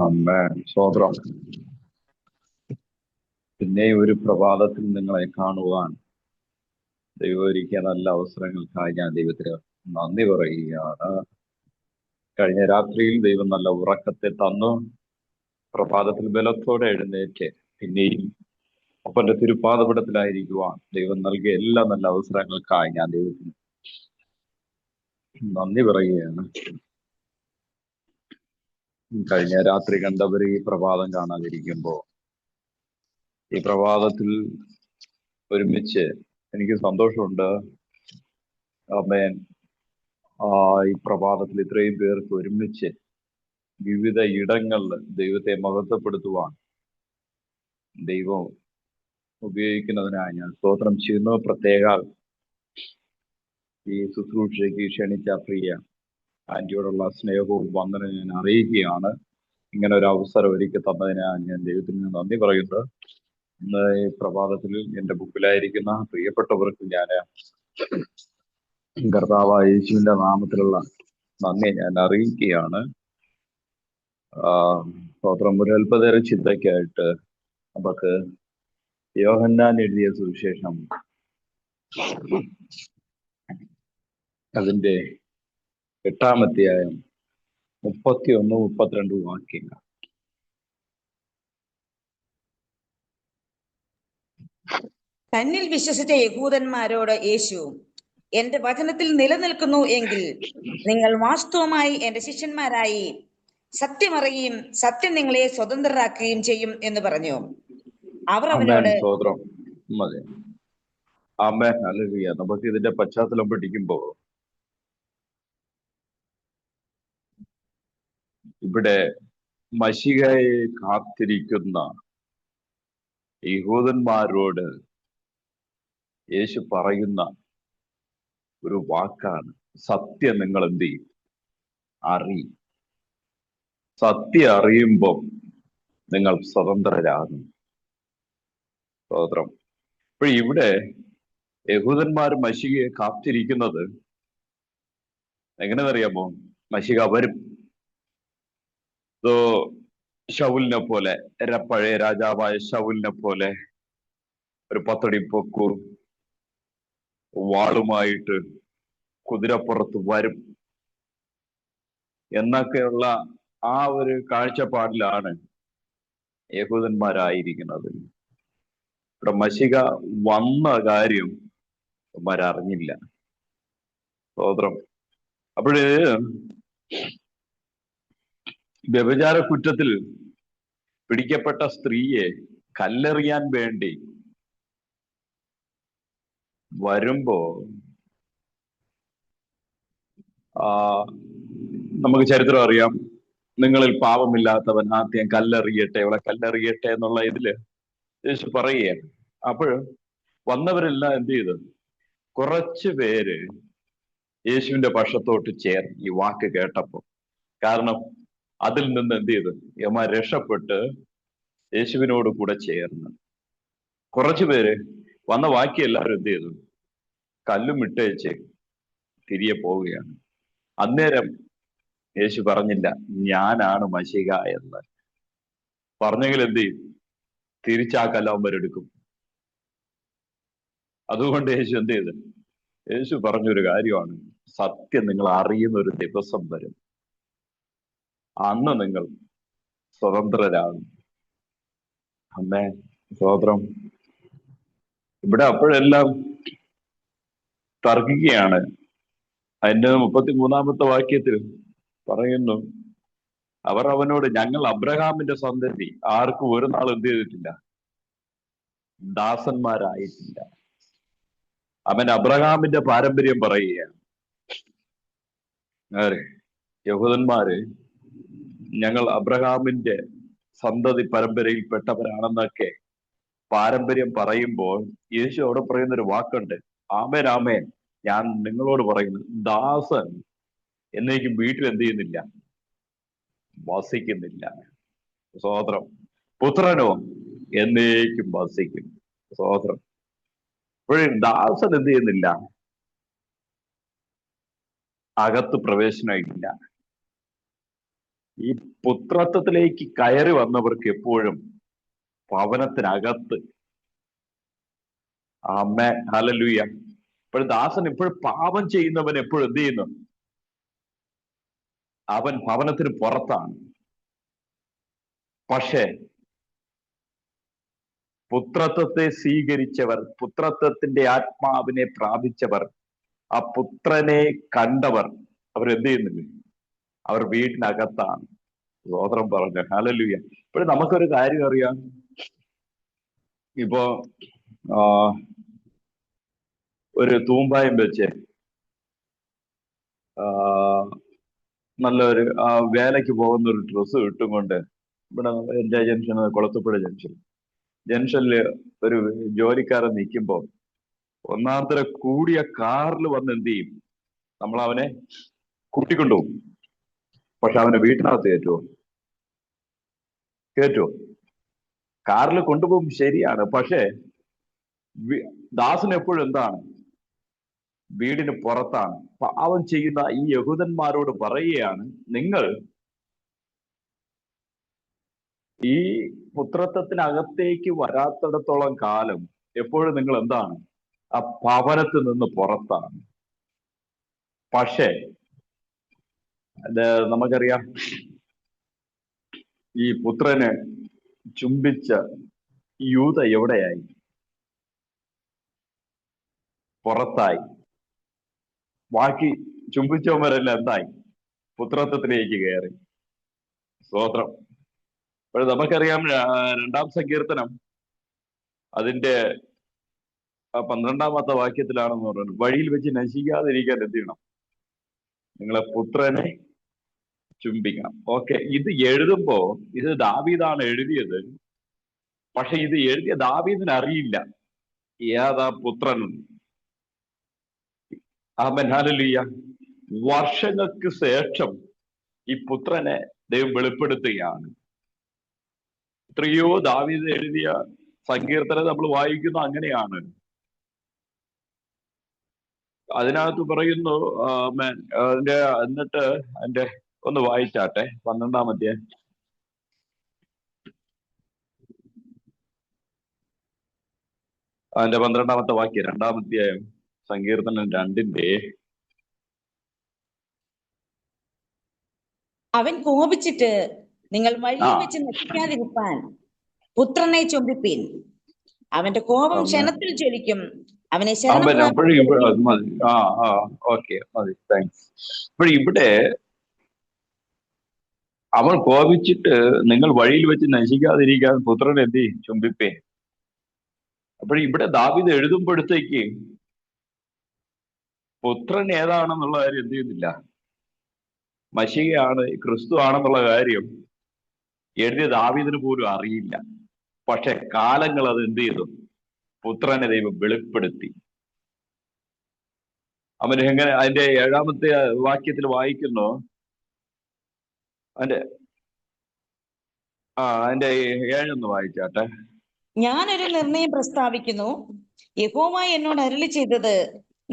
ആമേൻ. സ്തോത്രം. പിന്നെ ഒരു പ്രഭാതത്തിൽ നിങ്ങളെ കാണുവാൻ ദൈവം ഒരുക്കിയ നല്ല അവസരങ്ങൾക്കായി ഞാൻ ദൈവത്തിന് നന്ദി പറയുകയാണ്. കഴിഞ്ഞ രാത്രിയിൽ ദൈവം നല്ല ഉറക്കത്തെ തന്നു. പ്രഭാതത്തിൽ ബലത്തോടെ എഴുന്നേറ്റ് പിന്നെയും ഒപ്പന്റെ തിരുപ്പാദപീഠത്തിലായിരിക്കുവാൻ ദൈവം നൽകിയ എല്ലാ നല്ല അവസരങ്ങൾക്കായി ഞാൻ ദൈവത്തിന് നന്ദി പറയുകയാണ്. കഴിഞ്ഞ രാത്രി കണ്ടവർ ഈ പ്രഭാതം കാണാതിരിക്കുമ്പോ ഈ പ്രഭാതത്തിൽ ഒരുമിച്ച് എനിക്ക് സന്തോഷമുണ്ട്. ആമേൻ. ഈ പ്രഭാതത്തിൽ ഇത്രയും പേർക്ക് ഒരുമിച്ച് വിവിധ ഇടങ്ങളിൽ ദൈവത്തെ മഹത്വപ്പെടുത്തുവാൻ ദൈവം ഉപയോഗിക്കുന്നതിനായി ഞാൻ സ്തോത്രം ചെയ്യുന്നു. പ്രത്യേക ഈ ശുശ്രൂഷയ്ക്ക് ക്ഷണിച്ച പ്രിയ ആന്റിയോടുള്ള സ്നേഹവും വന്ദനം ഞാൻ അറിയിക്കുകയാണ്. ഇങ്ങനെ ഒരു അവസരം ഒരുക്കി തന്നതിനായി ഞാൻ ദൈവത്തിന് നന്ദി പറയുന്നത്. ഇന്ന് ഈ പ്രഭാതത്തിൽ എൻ്റെ മുമ്പിലായിരിക്കുന്ന പ്രിയപ്പെട്ടവർക്ക് ഞാൻ കർത്താവായ യേശുവിന്റെ നാമത്തിലുള്ള നന്ദി ഞാൻ അറിയിക്കുകയാണ്. സ്തോത്രം. ഒരു അല്പനേരം ചിന്തയ്ക്കായിട്ട് നമുക്ക് യോഹന്നാൻ എഴുതിയ സുവിശേഷം അതിന്റെ 8-ാം അധ്യായം 31-32 വാക്യങ്ങൾ. തന്നിൽ വിശ്വസിച്ച യഹൂദന്മാരോട് യേശു, എന്റെ വചനത്തിൽ നിലനിൽക്കുന്നു എങ്കിൽ നിങ്ങൾ വാസ്തവമായി എന്റെ ശിഷ്യന്മാരായി സത്യമറിയുകയും സത്യം നിങ്ങളെ സ്വതന്ത്രരാക്കുകയും ചെയ്യും എന്ന് പറഞ്ഞു. അവർ അവനോട് നമുക്ക് ഇതിന്റെ പശ്ചാത്തലം പഠിക്കുമ്പോ ഇവിടെ മശിഹയെ കാത്തിരിക്കുന്ന യഹൂദന്മാരോട് യേശു പറയുന്ന ഒരു വാക്കാണ്, സത്യം നിങ്ങൾ എന്ത് ചെയ്യും? അറിയും. സത്യം അറിയുമ്പോൾ നിങ്ങൾ സ്വതന്ത്രരാകും. സ്തോത്രം. അപ്പൊ ഇവിടെ യഹൂദന്മാർ മശിഹയെ കാത്തിരിക്കുന്നത് എങ്ങനെയെന്നറിയാമോ? മശിഹ വരും. ശൗലിനെ പോലെ, പഴയ രാജാവായ ശൗലിനെ പോലെ ഒരു 10 അടി പൊക്കു വാളുമായിട്ട് കുതിരപ്പുറത്ത് വരും എന്നൊക്കെയുള്ള ആ ഒരു കാഴ്ചപ്പാടിലാണ് യഹൂദന്മാരായിരിക്കുന്നത്. ഇവിടെ മശിഹ വന്ന കാര്യം അറിഞ്ഞില്ല. സ്തോത്രം. അപ്പോഴ് വ്യഭിചാര കുറ്റത്തിൽ പിടിക്കപ്പെട്ട സ്ത്രീയെ കല്ലെറിയാൻ വേണ്ടി വരുമ്പോ നമുക്ക് ചരിത്രം അറിയാം. നിങ്ങളിൽ പാപമില്ലാത്തവൻ ആദ്യം കല്ലെറിയട്ടെ, അവളെ കല്ലെറിയട്ടെ എന്നുള്ള ഇതില് യേശു പറയുകയാണ്. അപ്പോൾ വന്നവരെല്ലാം എന്ത് ചെയ്തു? കുറച്ച് പേര് യേശുവിന്റെ പക്ഷത്തോട്ട് ചേർന്ന് ഈ വാക്ക് കേട്ടപ്പോ. കാരണം അതിൽ നിന്ന് എന്ത് ചെയ്തു? യമാ രക്ഷപ്പെട്ട് യേശുവിനോട് കൂടെ ചേർന്ന്. കുറച്ചു പേര് വന്ന ബാക്കി എല്ലാവരും എന്ത് ചെയ്തു? കല്ലും ഇട്ടേച്ച് തിരികെ പോവുകയാണ്. അന്നേരം യേശു പറഞ്ഞില്ല ഞാനാണ് മശിഹ എന്ന്. പറഞ്ഞെങ്കിൽ എന്ത് ചെയ്യും? തിരിച്ചാ കല്ലാവന്മാരെടുക്കും. അതുകൊണ്ട് യേശു എന്ത് ചെയ്തു? യേശു പറഞ്ഞൊരു കാര്യമാണ്, സത്യം നിങ്ങൾ അറിയുന്ന ഒരു ദിവസം വരും, അന്ന് നിങ്ങൾ സ്വതന്ത്രരാകും. അമ്മേ സ്തോത്രം. ഇവിടെ അപ്പോഴെല്ലാം തർക്കിക്കുകയാണ്. അതിന്റെ 33-ാമത്തെ വാക്യത്തിൽ പറയുന്നു, അവർ അവനോട്, ഞങ്ങൾ അബ്രഹാമിന്റെ സന്തതി, ആർക്കും ഒരു നാൾ എന്ത് ചെയ്തിട്ടില്ല? ദാസന്മാരായിട്ടില്ല. അവൻ അബ്രഹാമിന്റെ പാരമ്പര്യം പറയുകയാണ്. യഹൂദന്മാര് ഞങ്ങൾ അബ്രഹാമിന്റെ സന്തതി പരമ്പരയിൽപ്പെട്ടവരാണെന്നൊക്കെ പാരമ്പര്യം പറയുമ്പോൾ യേശു അവിടെ പറയുന്നൊരു വാക്കുണ്ട്, ആമേൻ ആമേൻ, ഞാൻ നിങ്ങളോട് പറയുന്നു, ദാസൻ എന്നേക്കും വീട്ടിൽ എന്ത് ചെയ്യുന്നില്ല? വസിക്കുന്നില്ല. സ്തോത്രം. പുത്രനോ എന്നേക്കും വസിക്കും. സ്തോത്രം. അപ്പോഴേ ദാസൻ എന്ത് ചെയ്യുന്നില്ല? അകത്ത് പ്രവേശനമില്ല. ഈ പുത്രത്വത്തിലേക്ക് കയറി വന്നവർക്ക് എപ്പോഴും ഭവനത്തിനകത്ത് ആമേൻ ഹല്ലേലൂയ. ഇപ്പോൾ ദാസൻ ഇപ്പോഴും പാപം ചെയ്യുന്നവൻ എപ്പോഴും എന്ത് ചെയ്യുന്നു? അവൻ ഭവനത്തിന് പുറത്താണ്. പക്ഷേ പുത്രത്വത്തെ സ്വീകരിച്ചവർ, പുത്രത്വത്തിന്റെ ആത്മാവിനെ പ്രാപിച്ചവർ, ആ പുത്രനെ കണ്ടവർ, അവരെന്ത് ചെയ്യുന്നില്ല? അവർ വീട്ടിനകത്താണ്. സ്തോത്രം പറഞ്ഞു ഹല്ലേലൂയ. ഇപ്പോഴും നമുക്കൊരു കാര്യം അറിയാം. ഇപ്പോ ഒരു തൂമ്പായം വെച്ച് നല്ലൊരു വേലയ്ക്ക് പോകുന്ന ഒരു ഡ്രസ്സ് ഇട്ടുകൊണ്ട് ഇവിടെ എന്റെ ജംഗ്ഷൻ, കുളത്തുപ്പുഴ ജംഗ്ഷനില് ഒരു ജോലിക്കാരൻ നിൽക്കുമ്പോൾ ഒന്നാമത്തെ കൂടിയ കാറിൽ വന്ന് എന്ത് ചെയ്യും? നമ്മൾ അവനെ കൂട്ടിക്കൊണ്ടുപോകും. പക്ഷെ അവനെ വീട്ടിനകത്ത് കയറ്റുമോ? കാറിൽ കൊണ്ടുപോകും, ശരിയാണ്. പക്ഷേ ദാസൻ എപ്പോഴും എന്താണ്? വീടിന് പുറത്താണ്. പാവം ചെയ്യുന്ന ഈ യഹൂദന്മാരോട് പറയുകയാണ്, നിങ്ങൾ ഈ പുത്രത്വത്തിനകത്തേക്ക് വരാത്തിടത്തോളം കാലം എപ്പോഴും നിങ്ങൾ എന്താണ്? ആ ഭവനത്തിൽ നിന്ന് പുറത്താണ്. പക്ഷേ നമുക്കറിയാം, ഈ പുത്രന് ചുംബിച്ച യൂത എവിടെയായി? പുറത്തായി. ബാക്കി ചുംബിച്ചവരെല്ലാം എന്തായി? പുത്രത്വത്തിലേക്ക് കയറി. സ്തോത്രം. അപ്പോൾ നമുക്കറിയാം 2-ാം സങ്കീർത്തനം അതിന്റെ 12-ാമത്തെ വാക്യത്തിലാണെന്ന് പറയുന്നത്, വഴിയിൽ വെച്ച് നശിക്കാതിരിക്കാൻ എന്ത് ചെയ്യണം? നിങ്ങളെ പുത്രനെ ചുംബിക്കണം. ഓക്കെ, ഇത് എഴുതുമ്പോ ഇത് ദാവീദാണ് എഴുതിയത്. പക്ഷെ ഇത് എഴുതിയ ദാവീദിന് അറിയില്ല ഏതാ പുത്രൻ. Amen hallelujah. വർഷങ്ങൾക്ക് ശേഷം ഈ പുത്രനെ ദൈവം വെളിപ്പെടുത്തുകയാണ്. എത്രയോ ദാവീദ് എഴുതിയ സങ്കീർത്തനം നമ്മൾ വായിക്കുന്ന അങ്ങനെയാണ്. അതിനകത്ത് പറയുന്നു, എന്നിട്ട് അതിന്റെ ഒന്ന് വായിച്ചാട്ടെ, 12-ാമത്തെ അതിന്റെ 12-ാമത്തെ വാക്യം, 2-ാമത്തെ സങ്കീർത്തനം 2-ന്റെ. അവൻ കോപിച്ചിട്ട് നിങ്ങൾ വഴിയിൽ വെച്ച് നശിക്കാതിരിപ്പാൻ പുത്രനെ ചുംബിപ്പീൻ. അവന്റെ കോപം ക്ഷണത്തിൽ ജ്വലിക്കും. അവനെ ഇവിടെ അവൻ കോപിച്ചിട്ട് നിങ്ങൾ വഴിയിൽ വെച്ച് നശിക്കാതിരിക്കാൻ പുത്രനെ എന്ത് ചുംബിപ്പേ. ഇവിടെ ദാവീദ് എഴുതുമ്പോഴത്തേക്ക് പുത്രൻ ഏതാണെന്നുള്ള കാര്യം എന്ത് ചെയ്യുന്നില്ല, മശിഹയാണ്, ക്രിസ്തു ആണെന്നുള്ള കാര്യം എഴുതിയ ദാവീദിന് പോലും അറിയില്ല. പക്ഷെ കാലങ്ങൾ അത് എന്ത് ചെയ്തു? പുത്രനെ ദൈവം വെളിപ്പെടുത്തി. അവൻ എങ്ങനെ? അതിന്റെ 7-ാമത്തെ വാക്യത്തിൽ വായിക്കുന്നു. അതിന്റെ 7 വായിച്ചാട്ടെ. ഞാനൊരു നിർണയം പ്രസ്താവിക്കുന്നു. യഹോവ എന്നോട് അരുളി ചെയ്തത്,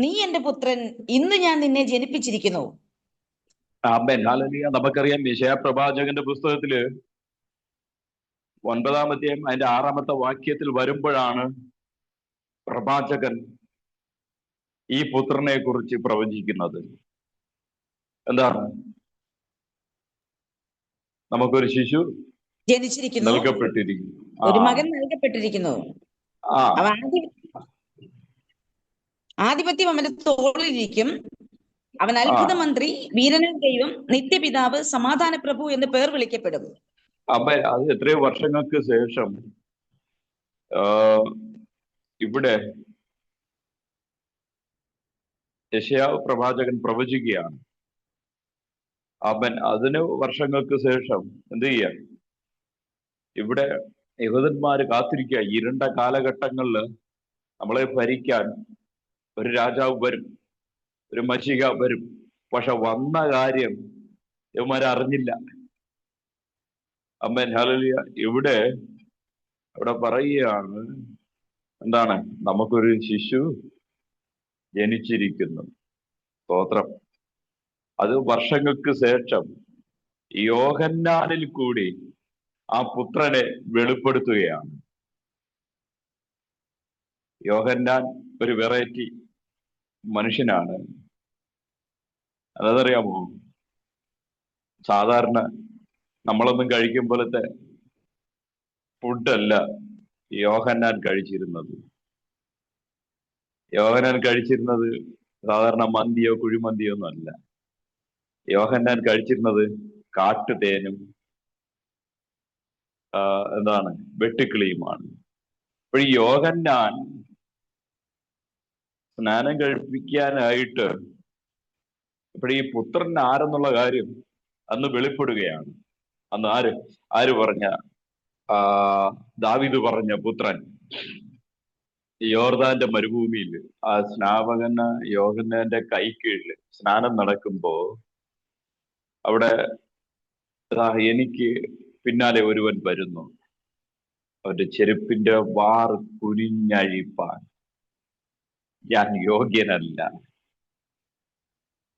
നീ എന്റെ പുത്രൻ, ഇന്ന് ഞാൻ നിന്നെ ജനിപ്പിച്ചിരിക്കുന്നു. Amen hallelujah. നമുക്കറിയാം യെശയ്യാ പ്രവാചകന്റെ പുസ്തകത്തില് 9-ാമത്തെ അതിന്റെ 6-ാമത്തെ വാക്യത്തിൽ വരുമ്പോഴാണ് പ്രവാചകൻ ഈ പുത്രനെ കുറിച്ച് പ്രവചിക്കുന്നത്. എന്താണ്? നമുക്കൊരു ശിശു ജനിച്ചിരിക്കുന്നു, നൽകപ്പെട്ടിരിക്കുന്നു, ഒരു മകൻ നൽകപ്പെട്ടിരിക്കുന്നു. ആധിപത്യം അവന്റെ തോളിലിരിക്കും. അവൻ അത്ഭുത മന്ത്രി, വീരനായ ദൈവം, നിത്യപിതാവ്, സമാധാന പ്രഭു എന്ന് പേർ വിളിക്കപ്പെടും. അത് എത്രയോ വർഷങ്ങൾക്ക് ശേഷം ഇവിടെ യെശയ്യാ പ്രവാചകൻ പ്രവചിക്കുകയാണ്. അതിന് വർഷങ്ങൾക്ക് ശേഷം എന്ത് ചെയ്യാ? ഇവിടെ യഹൂദന്മാര് കാത്തിരിക്കുക. ഇരുണ്ട കാലഘട്ടങ്ങളിൽ നമ്മളെ ഭരിക്കാൻ ഒരു രാജാവ് വരും, ഒരു മശിഹ വരും. പക്ഷെ വന്ന കാര്യം ഇവന്മാരെ അറിഞ്ഞില്ല. Amen hallelujah. ഇവിടെ പറയുകയാണ്, എന്താണ്? നമുക്കൊരു ശിശു ജനിച്ചിരിക്കുന്നു. സ്തോത്രം. അത് വർഷങ്ങൾക്ക് ശേഷം യോഹന്നാനിൽ കൂടി ആ പുത്രനെ വെളിപ്പെടുത്തുകയാണ്. യോഹന്നാൻ ഒരു വെറൈറ്റി മനുഷ്യനാണ്. അതറിയാമോ? സാധാരണ നമ്മളൊന്നും കഴിക്കും പോലത്തെ ഫുഡല്ല യോഹന്നാൻ കഴിച്ചിരുന്നത്. യോഹന്നാൻ കഴിച്ചിരുന്നത് സാധാരണ മന്തിയോ കുഴിമന്തിയോ ഒന്നും അല്ല. യോഹന്നാൻ കഴിച്ചിരുന്നത് കാട്ടുതേനും എന്താണ് വെട്ടുക്കിളിയുമാണ്. അപ്പോൾ ഈ യോഹന്നാൻ സ്നാനം കഴിപ്പിക്കാനായിട്ട് ഈ പുത്രൻ ആരെന്നുള്ള കാര്യം അന്ന് വെളിപ്പെടുകയാണ്. അന്ന് ആര് പറഞ്ഞ ദാവീദ് പറഞ്ഞ പുത്രൻ യോർദാന്റെ മരുഭൂമിയിൽ ആ സ്നാപകന യോഹന്നാന്റെ കൈ കീഴിൽ സ്നാനം നടക്കുമ്പോ അവിടെ എനിക്ക് പിന്നാലെ ഒരുവൻ വരുന്നു, അവന്റെ ചെരുപ്പിന്റെ വാർ കുനിഞ്ഞഴിപ്പാൻ ഞാൻ യോഗ്യനല്ല.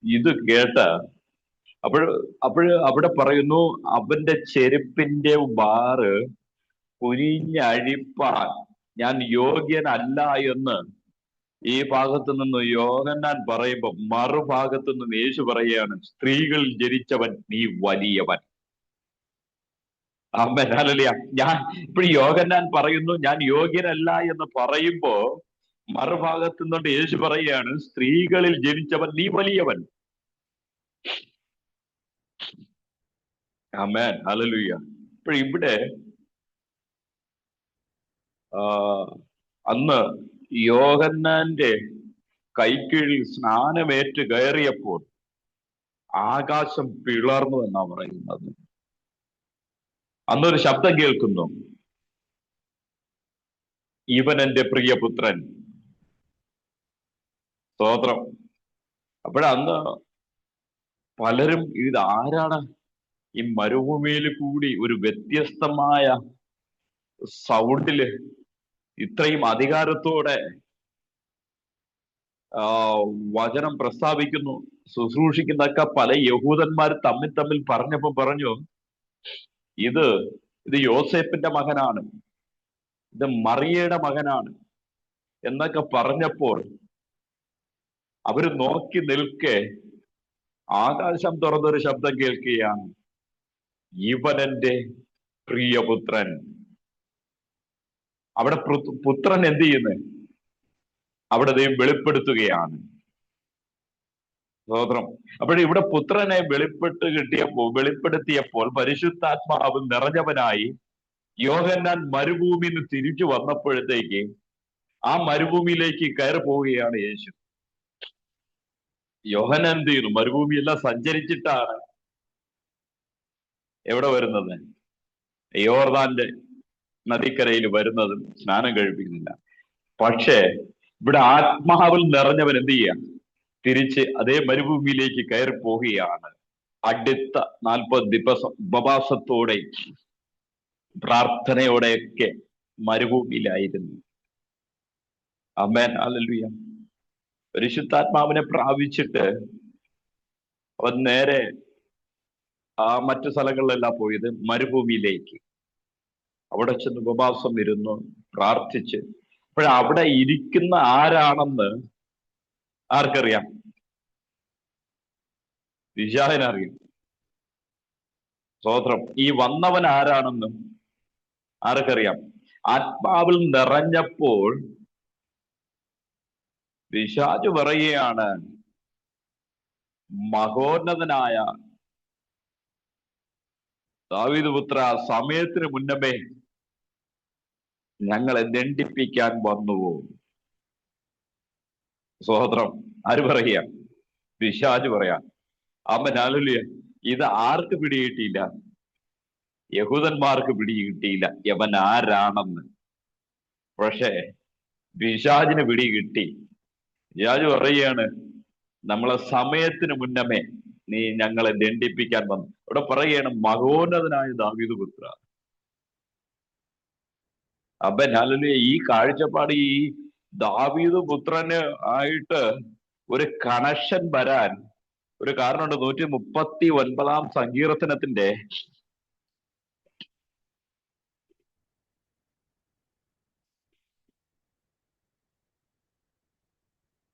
ഇത് കേട്ട അവിടെ പറയുന്നു, അവന്റെ ചെരുപ്പിന്റെ വാറ് കുനിഞ്ഞഴിപ്പാൻ ഞാൻ യോഗ്യനല്ല എന്ന് ഈ ഭാഗത്ത് നിന്ന് യോഹന്നാൻ പറയുമ്പോ മറുഭാഗത്ത് നിന്ന് യേശു പറയുകയാണ്, സ്ത്രീകൾ ജനിച്ചവൻ നീ വലിയവൻ. ആമേൻ, ഹല്ലേലൂയ. യോഹന്നാൻ പറയുന്നു ഞാൻ യോഗ്യനല്ല എന്ന് പറയുമ്പോ മറുഭാഗത്ത് നിന്നുകൊണ്ട് യേശു പറയുകയാണ്, സ്ത്രീകളിൽ ജനിച്ചവൻ നീ വലിയവൻ. ആമേൻ, ഹല്ലേലൂയ. ഇവിടെ അന്ന് യോഹന്നാന്റെ കൈക്കീഴിൽ സ്നാനമേറ്റ് കയറിയപ്പോൾ ആകാശം പിളർന്നു എന്നാ പറയുന്നത്. അന്നൊരു ശബ്ദം കേൾക്കുന്നു, ഇവൻ എൻ്റെ പ്രിയപുത്രൻ. സ്തോത്രം. അപ്പോഴന്ന് പലരും ഇത് ആരാണ് ഈ മരുഭൂമിയിൽ കൂടി ഒരു വ്യത്യസ്തമായ സൗണ്ടില് ഇത്രയും അധികാരത്തോടെ വചനം പ്രസ്താവിക്കുന്നു, ശുശ്രൂഷിക്കുന്നൊക്കെ പല യഹൂദന്മാർ തമ്മിൽ പറഞ്ഞപ്പോ പറഞ്ഞു, ഇത് യോസേപ്പിന്റെ മകനാണ്, ഇത് മറിയയുടെ മകനാണ് എന്നൊക്കെ പറഞ്ഞപ്പോൾ അവര് നോക്കി നിൽക്കെ ആകാശം തുറന്നൊരു ശബ്ദം കേൾക്കുകയാണ്, ഇവൻ എൻ്റെ പ്രിയപുത്രൻ. അവിടെ പുത്രൻ എന്ത് ചെയ്യുന്നു? അവിടെ ദൈവം വെളിപ്പെടുത്തുകയാണ്. സ്തോത്രം. ഇവിടെ പുത്രനെ വെളിപ്പെടുത്തിയപ്പോൾ പരിശുദ്ധാത്മാവ് നിറഞ്ഞവനായി യോഹന്നാൻ മരുഭൂമിയിൽ നിന്ന് തിരിച്ചു വന്നപ്പോഴത്തേക്ക് ആ മരുഭൂമിയിലേക്ക് കയറി പോവുകയാണ് യേശു. യോഹന്നാൻ എന്ത് ചെയ്യുന്നു? മരുഭൂമിയെല്ലാം സഞ്ചരിച്ചിട്ടാണ് എവിടെ വരുന്നത്? യോർദാന്റെ നദിക്കരയിൽ വരുന്നതും സ്നാനം കഴിപ്പിക്കുന്നില്ല. പക്ഷേ ഇവിടെ ആത്മാവിൽ നിറഞ്ഞവൻ എന്ത് ചെയ്യാം? തിരിച്ച് അതേ മരുഭൂമിയിലേക്ക് കയറി പോവുകയാണ്. അടുത്ത 40 ദിവസം ഉപവാസത്തോടെ പ്രാർത്ഥനയോടെയൊക്കെ മരുഭൂമിയിലായിരുന്നു. ആമേൻ, ഹല്ലേലൂയ. പരിശുദ്ധാത്മാവിനെ പ്രാപിച്ചിട്ട് അവൻ നേരെ മറ്റു സ്ഥലങ്ങളിലെല്ലാം പോയത് മരുഭൂമിയിലേക്ക്. അവിടെ ചെന്ന് ഉപവാസം ഇരുന്നു പ്രാർത്ഥിച്ച്. അവിടെ ഇരിക്കുന്ന ആരാണെന്ന് ആർക്കറിയാം? പിശാചിനറിയാം. സ്തോത്രം. ഈ വന്നവൻ ആരാണെന്നും ആർക്കറിയാം? ആത്മാവിൽ നിറഞ്ഞപ്പോൾ പിശാച് പറയുകയാണ്, മഹോന്നതനായ ദാവീദ് പുത്ര, സമയത്തിന് മുന്നമേ ഞങ്ങളെ ദണ്ഡിപ്പിക്കാൻ വന്നുവോ? സ്തോത്രം. ആര് പറയാ? പിശാച് പറയാ. ആമേൻ, ഹല്ലേലൂയ. ഇത് ആർക്ക് പിടികിട്ടിയില്ല? യഹൂദന്മാർക്ക് പിടികിട്ടിയില്ല യവൻ ആരാണെന്ന്. പക്ഷേ പിശാചിന് പിടികിട്ടി. പിശാച് പറയുകയാണ്, നമ്മളെ സമയത്തിന് മുന്നമേ നീ ഞങ്ങളെ ദണ്ഡിപ്പിക്കാൻ വന്നു. ഇവിടെ പറയുകയാണ്, മഹോന്നതനായ ദാവീദ് പുത്ര. അപ്പൻ, ഹല്ലേലൂയ. ഈ കാഴ്ചപ്പാട് ഈ ദാവീദ് പുത്രന് ആയിട്ട് ഒരു കണക്ഷൻ വരാൻ ഒരു കാരണമുണ്ട്. 139 സങ്കീർത്തനത്തിന്റെ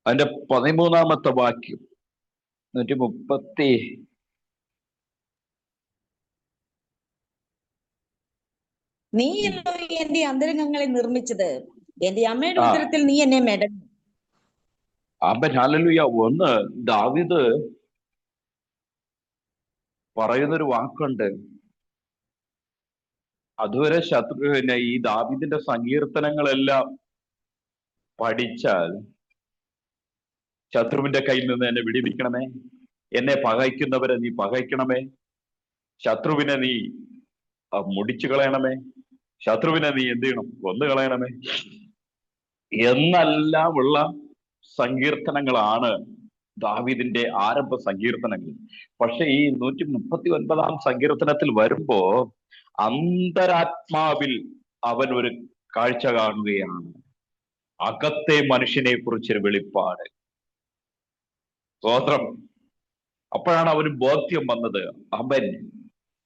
അതിന്റെ 13-ാമത്തെ വാക്യം. 130 നീയല്ലോ എന്റെ അന്തരംഗങ്ങളെ നിർമ്മിച്ചത്, എന്റെ അമ്മയുടെ ആ ഉദരത്തിൽ നീ എന്നെ മെടഞ്ഞു. ആമേൻ, ഹല്ലേലൂയ. ഒന്ന് ദാവീദ് പറയുന്നൊരു വാക്കുണ്ട്. അതുവരെ ശത്രുവിനെ ഈ ദാവീദിന്റെ സങ്കീർത്തനങ്ങളെല്ലാം പഠിച്ചാൽ, ശത്രുവിന്റെ കയ്യിൽ നിന്ന് എന്നെ വിടുവിക്കണമേ, എന്നെ പകയ്ക്കുന്നവരെ നീ പകയ്ക്കണമേ, ശത്രുവിനെ നീ മുടിച്ചു കളയണമേ, ശത്രുവിനെ നീ എന്ത് ചെയ്യണം, കൊന്നു കളയണമേ എന്നെല്ലാം ഉള്ള സങ്കീർത്തനങ്ങളാണ് ദാവീദിന്റെ ആരംഭ സങ്കീർത്തനങ്ങൾ. പക്ഷെ ഈ 139 സങ്കീർത്തനത്തിൽ വരുമ്പോ അന്തരാത്മാവിൽ അവൻ ഒരു കാഴ്ച കാണുകയാണ്. അകത്തെ മനുഷ്യനെ കുറിച്ചൊരു വെളിപ്പാട്. സ്തോത്രം. അപ്പോഴാണ് അവന് ബോധ്യം വന്നത്, അവൻ,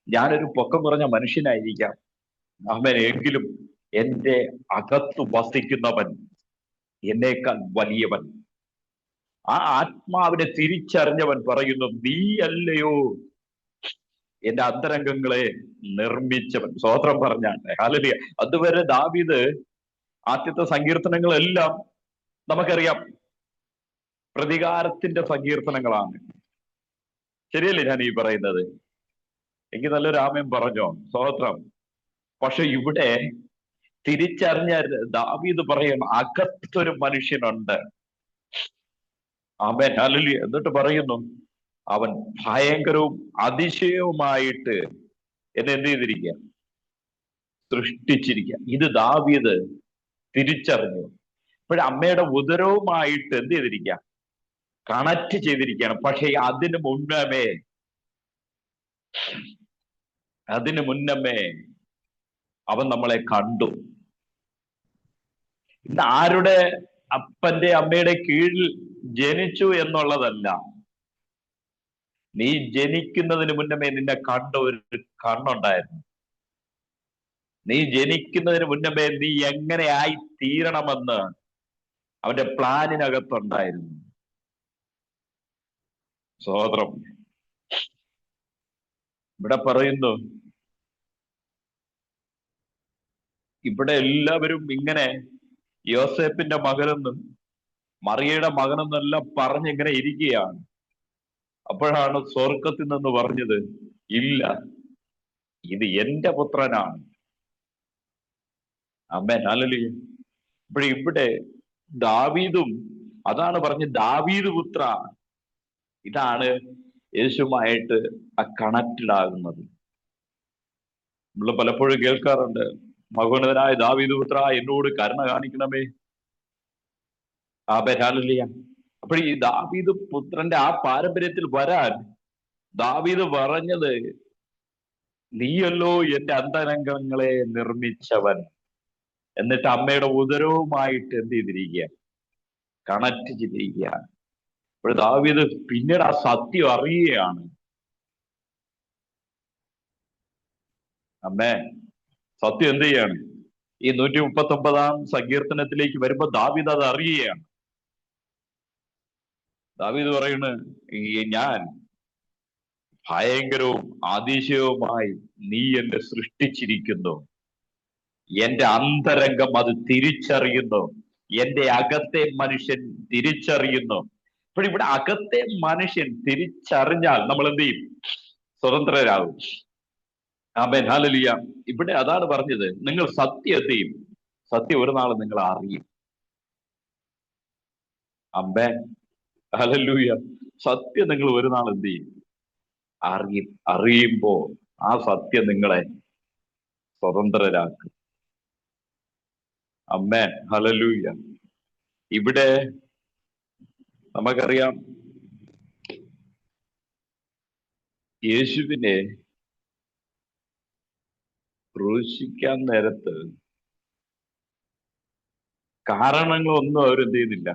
ഞാനൊരു പൊക്കം കുറഞ്ഞ മനുഷ്യനായിരിക്കാം, അവൻ എങ്കിലും എന്റെ അകത്ത് വസിക്കുന്നവൻ എന്നേക്കാൾ വലിയവൻ. ആ ആത്മാവിനെ തിരിച്ചറിഞ്ഞവൻ പറയുന്നു, നീ അല്ലയോ എന്റെ അന്തരംഗങ്ങളെ നിർമ്മിച്ചവൻ. സ്തോത്രം പറഞ്ഞാണ്. ഹല്ലേലൂയ. അതുവരെ ദാവീദ് ആദ്യത്തെ സങ്കീർത്തനങ്ങളെല്ലാം നമുക്കറിയാം പ്രതികാരത്തിന്റെ സങ്കീർത്തനങ്ങളാണ്. ശരിയല്ലേ ഞാൻ ഈ പറയുന്നത്? എനിക്ക് നല്ലൊരു ആമേൻ പറഞ്ഞോ? സ്തോത്രം. പക്ഷെ ഇവിടെ തിരിച്ചറിഞ്ഞ ദാവീദ് പറയും, അകത്തൊരു മനുഷ്യനുണ്ട്. ആമേൻ, ഹല്ലേലൂയ. എന്നിട്ട് പറയുന്നു, അവൻ ഭയങ്കരവും അതിശയവുമായിട്ട് എന്നെ എന്ത് ചെയ്തിരിക്കുക, സൃഷ്ടിച്ചിരിക്കുക. ഇത് ദാവീദ് തിരിച്ചറിഞ്ഞു. ഇപ്പോഴും അമ്മയുടെ ഉദരവുമായിട്ട് എന്ത് ചെയ്തിരിക്കുക, കണക്ട് ചെയ്തിരിക്കുകയാണ്. പക്ഷെ അതിന് മുന്നമേ അവൻ നമ്മളെ കണ്ടു. ഇന്ന് ആരുടെ അപ്പന്റെ അമ്മയുടെ കീഴിൽ ജനിച്ചു എന്നുള്ളതല്ല, നീ ജനിക്കുന്നതിന് മുന്നമേ നിന്നെ കണ്ട ഒരു കണ്ണുണ്ടായിരുന്നു. നീ ജനിക്കുന്നതിന് മുന്നമേ നീ എങ്ങനെയായി തീരണമെന്ന് അവന്റെ പ്ലാനിനകത്തുണ്ടായിരുന്നു. സഹോദരം, ഇവിടെ പറയുന്നു, ഇവിടെ എല്ലാവരും ഇങ്ങനെ യോസേപ്പിന്റെ മകനെന്നും മറിയയുടെ മകനെന്നെല്ലാം പറഞ്ഞിങ്ങനെ ഇരിക്കുകയാണ്. അപ്പോഴാണ് സ്വർഗത്തിൽ നിന്ന് പറഞ്ഞത്, ഇല്ല, ഇത് എന്റെ പുത്രനാണ്. ആമേൻ, ഹല്ലേലൂയ. ഇവിടെ ദാവീദും അതാണ് പറഞ്ഞ്, ദാവീദ് പുത്ര. ഇതാണ് യേശുവുമായിട്ട് ആ കണക്റ്റഡ് ആകുന്നത്. നമ്മൾ പലപ്പോഴും കേൾക്കാറുണ്ട്, മഹോന്നതനായ ദാവീദ് പുത്ര എന്നോട് കരുണ കാണിക്കണമേ. ആമേൻ, ഹല്ലേലൂയ. അപ്പോൾ ഈ ദാവീദ് പുത്രന്റെ ആ പാരമ്പര്യത്തിൽ വരാൻ ദാവീദ് പറഞ്ഞത്, നീയല്ലോ എന്റെ അന്തരംഗങ്ങളെ നിർമ്മിച്ചവൻ. എന്നിട്ട് അമ്മയുടെ ഉദരവുമായിട്ട് എന്ത് ചെയ്തിരിക്കുക, കണക്ട് ചെയ്തിരിക്കുകയാണ്. അപ്പോൾ ദാവീദ് പിന്നീട് ആ സത്യം അറിയുകയാണ്. അമ്മേ, സത്യം എന്ത് ചെയ്യാണ്? ഈ 139 സങ്കീർത്തനത്തിലേക്ക് വരുമ്പോ ദാവീദ് അത് അറിയുകയാണ്. ദാവീദ് പറയുന്നു, ഞാൻ ഭയങ്കരവും അതിശയവുമായി നീ എന്നെ സൃഷ്ടിച്ചിരിക്കുന്നു. എന്റെ അന്തരംഗം അത് തിരിച്ചറിയുന്നു. എന്റെ അകത്തെ മനുഷ്യൻ തിരിച്ചറിയുന്നു. അപ്പോൾ ഇവിടെ അകത്തെ മനുഷ്യൻ തിരിച്ചറിഞ്ഞാൽ നമ്മൾ എന്ത് ചെയ്യും? സ്വതന്ത്രരാകും. ആമേൻ, ഹല്ലേലൂയ. ഇവിടെ അതാണ് പറഞ്ഞത്, നിങ്ങൾ സത്യം എന്ത് ചെയ്യും? സത്യം ഒരു നാൾ നിങ്ങൾ അറിയും. ആമേൻ, ഹല്ലേലൂയ. സത്യം നിങ്ങൾ ഒരു നാൾ എന്ത് ചെയ്യും? അറിയും. അറിയുമ്പോ ആ സത്യം നിങ്ങളെ സ്വതന്ത്രരാക്കും. ആമേൻ, ഹല്ലേലൂയ. ഇവിടെ നമുക്കറിയാം, യേശുവിനെ ക്രൂശിക്കാൻ നേരത്ത് കാരണങ്ങളൊന്നും അവരെന്ത് ചെയ്യുന്നില്ല,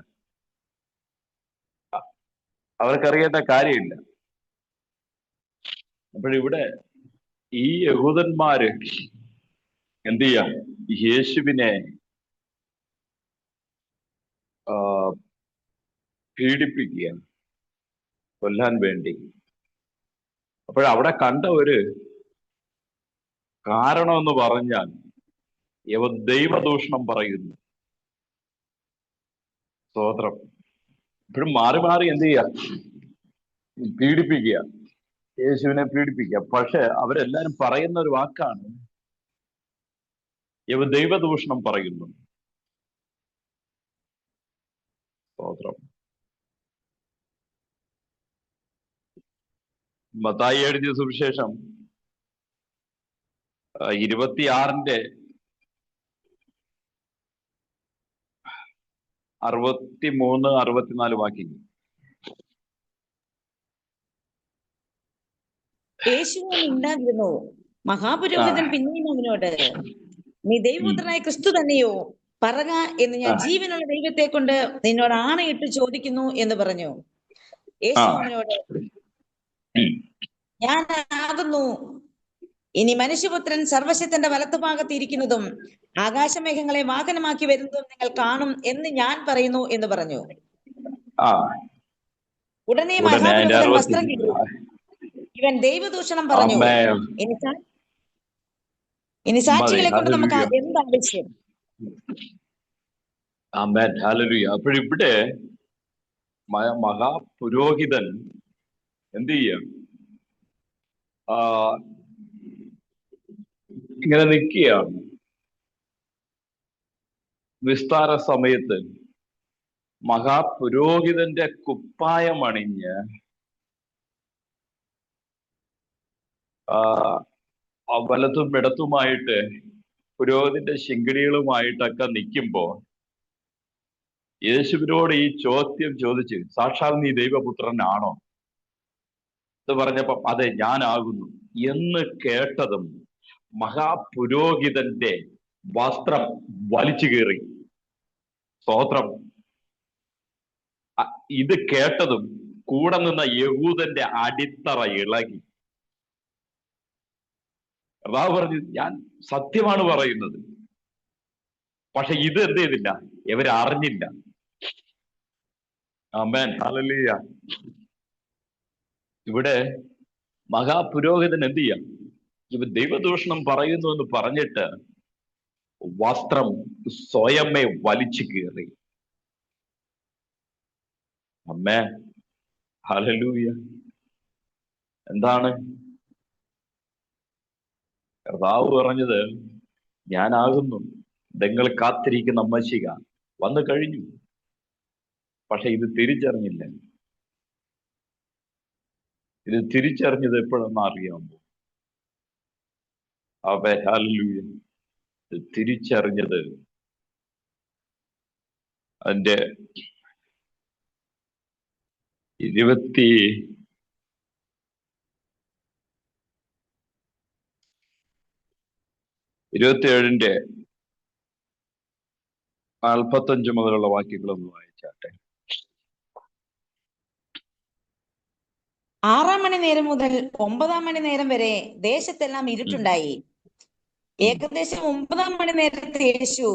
അവർക്കറിയേണ്ട കാര്യമില്ല. അപ്പോഴിവിടെ ഈ യഹൂദന്മാര് എന്ത് ചെയ്യാം, യേശുവിനെ പീഡിപ്പിക്കുക, കൊല്ലാൻ വേണ്ടി. അപ്പോഴവിടെ കണ്ട ഒരു കാരണമെന്ന് പറഞ്ഞാൽ ഇവ ദൈവദൂഷണം പറയുന്നു. സ്തോത്രം. ഇപ്പോഴും മാറി മാറി എന്ത് ചെയ്യുക, പീഡിപ്പിക്കുക, യേശുവിനെ പീഡിപ്പിക്കുക. പക്ഷെ അവരെല്ലാരും പറയുന്ന ഒരു വാക്കാണ്, ഇവ ദൈവദൂഷണം പറയുന്നു. സ്തോത്രം. മത്തായി എഴുതിയ സുവിശേഷം 26 63 64 വാക്യങ്ങൾ. യേശു ഉണ്ടായിരുന്നു. മഹാപുരോഹിതൻ പിന്നെയും അവനോട്, നീ ദൈവപുത്രനായ ക്രിസ്തു തന്നെയോ പറക എന്ന് ഞാൻ ജീവനുള്ള ദൈവത്തെ കൊണ്ട് നിന്നോട് ആണയിട്ട് ചോദിക്കുന്നു എന്ന് പറഞ്ഞു. യേശു അവനോട്, ഞാൻ ആകുന്നു. ഇനി മനുഷ്യപുത്രൻ സർവശക്തന്റെ വലത്തുഭാഗത്ത് ഇരിക്കുന്നതും ആകാശമേഘങ്ങളെ വാഹനമാക്കി വരുന്നതും നിങ്ങൾ കാണും എന്ന് ഞാൻ പറയുന്നു എന്ന് പറഞ്ഞു. ഉടനെ മഹാപുരോഹിതൻ വസ്ത്രം കിട്ടി, ഇവൻ ദൈവദൂഷണം പറഞ്ഞു. ഇനി സാക്ഷികളെ കൊണ്ട് നമുക്ക് എന്താവശ്യം? അപ്പോഴിവിടെ മഹാപുരോഹിതൻ എന്ത് ചെയ്യാം, ഇങ്ങനെ നിൽക്കുകയാണ്. വിസ്താര സമയത്ത് മഹാപുരോഹിതന്റെ കുപ്പായമണിഞ്ഞ് വലത്തും ഇടത്തുമായിട്ട് പുരോഹിതന്റെ ശിങ്കിടികളുമായിട്ടൊക്കെ നിൽക്കുമ്പോ യേശുവിനോട് ഈ ചോദ്യം ചോദിച്ച്, സാക്ഷാൽ നീ ദൈവപുത്രനാണോ എന്ന് പറഞ്ഞപ്പം അതെ ഞാനാകുന്നു എന്ന് കേട്ടതും മഹാപുരോഹിതന്റെ വസ്ത്രം വലിച്ചു കീറി. സ്തോത്രം. ഇത് കേട്ടതും കൂടെ നിന്ന യഹൂദന്റെ അടിത്തറ ഇളകി. കർത്താവ് പറഞ്ഞു, ഞാൻ സത്യമാണ് പറയുന്നത്. പക്ഷെ ഇത് എന്ത് ചെയ്തില്ല, ഇവരറിഞ്ഞില്ല. ആമേൻ, ഹല്ലേലൂയ. ഇവിടെ മഹാപുരോഹിതൻ എന്ത് ചെയ്യാം, ഇവ ദൈവദൂഷണം പറയുന്നു എന്ന് പറഞ്ഞിട്ട് വസ്ത്രം സ്വയമേ വലിച്ചു കീറി. അമ്മേ, ഹല്ലേലൂയ. എന്താണ് കർത്താവ് പറഞ്ഞത്? ഞാനാകുന്നു, നിങ്ങൾ കാത്തിരിക്കുന്ന മശിക വന്നു കഴിഞ്ഞു. പക്ഷെ ഇത് തിരിച്ചറിഞ്ഞില്ല. ഇത് തിരിച്ചറിഞ്ഞത് എപ്പോഴെന്ന് അറിയാമോ? ഹല്ലേലൂയ. തിരിച്ചറിഞ്ഞത് അതിന്റെ 27 45 മുതലുള്ള വാക്യങ്ങളൊന്ന് വായിച്ചാട്ടെ. 6 മണി നേരം മുതൽ 9 മണി നേരം വരെ ദേശത്തെല്ലാം ഇരുട്ടുണ്ടായി. ഏകദേശം 9 മണി നേരത്തെ യേശു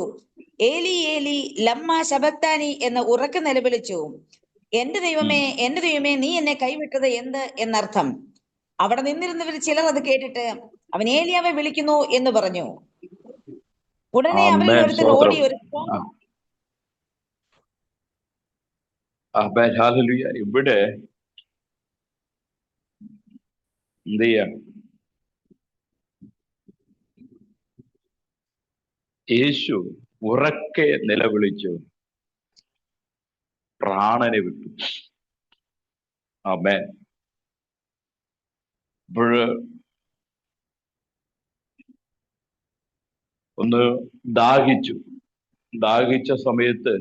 ഏലി ഏലി ലമ്മ ശബക്താനി എന്ന് ഉറക്കെ നിലവിളിച്ചു. എന്റെ ദൈവമേ, എന്റെ ദൈവമേ, നീ എന്നെ കൈവിട്ടത് എന്ത് എന്നർത്ഥം. അവിടെ നിന്നിരുന്നവർ ചിലർ അത് കേട്ടിട്ട് അവൻ ഏലിയാവെ വിളിക്കുന്നു എന്ന് പറഞ്ഞു. ഉടനെ അവരിൽ ഒരുത്തൻ ഓടി ഒരു ഇവിടെ എന്ത് ചെയ്യാം, യേശു ഉറക്കെ നിലവിളിച്ചു, പ്രാണനെ വിട്ടു. ആമേൻ. ഇപ്പോഴ് ഒന്ന് ദാഹിച്ച സമയത്ത്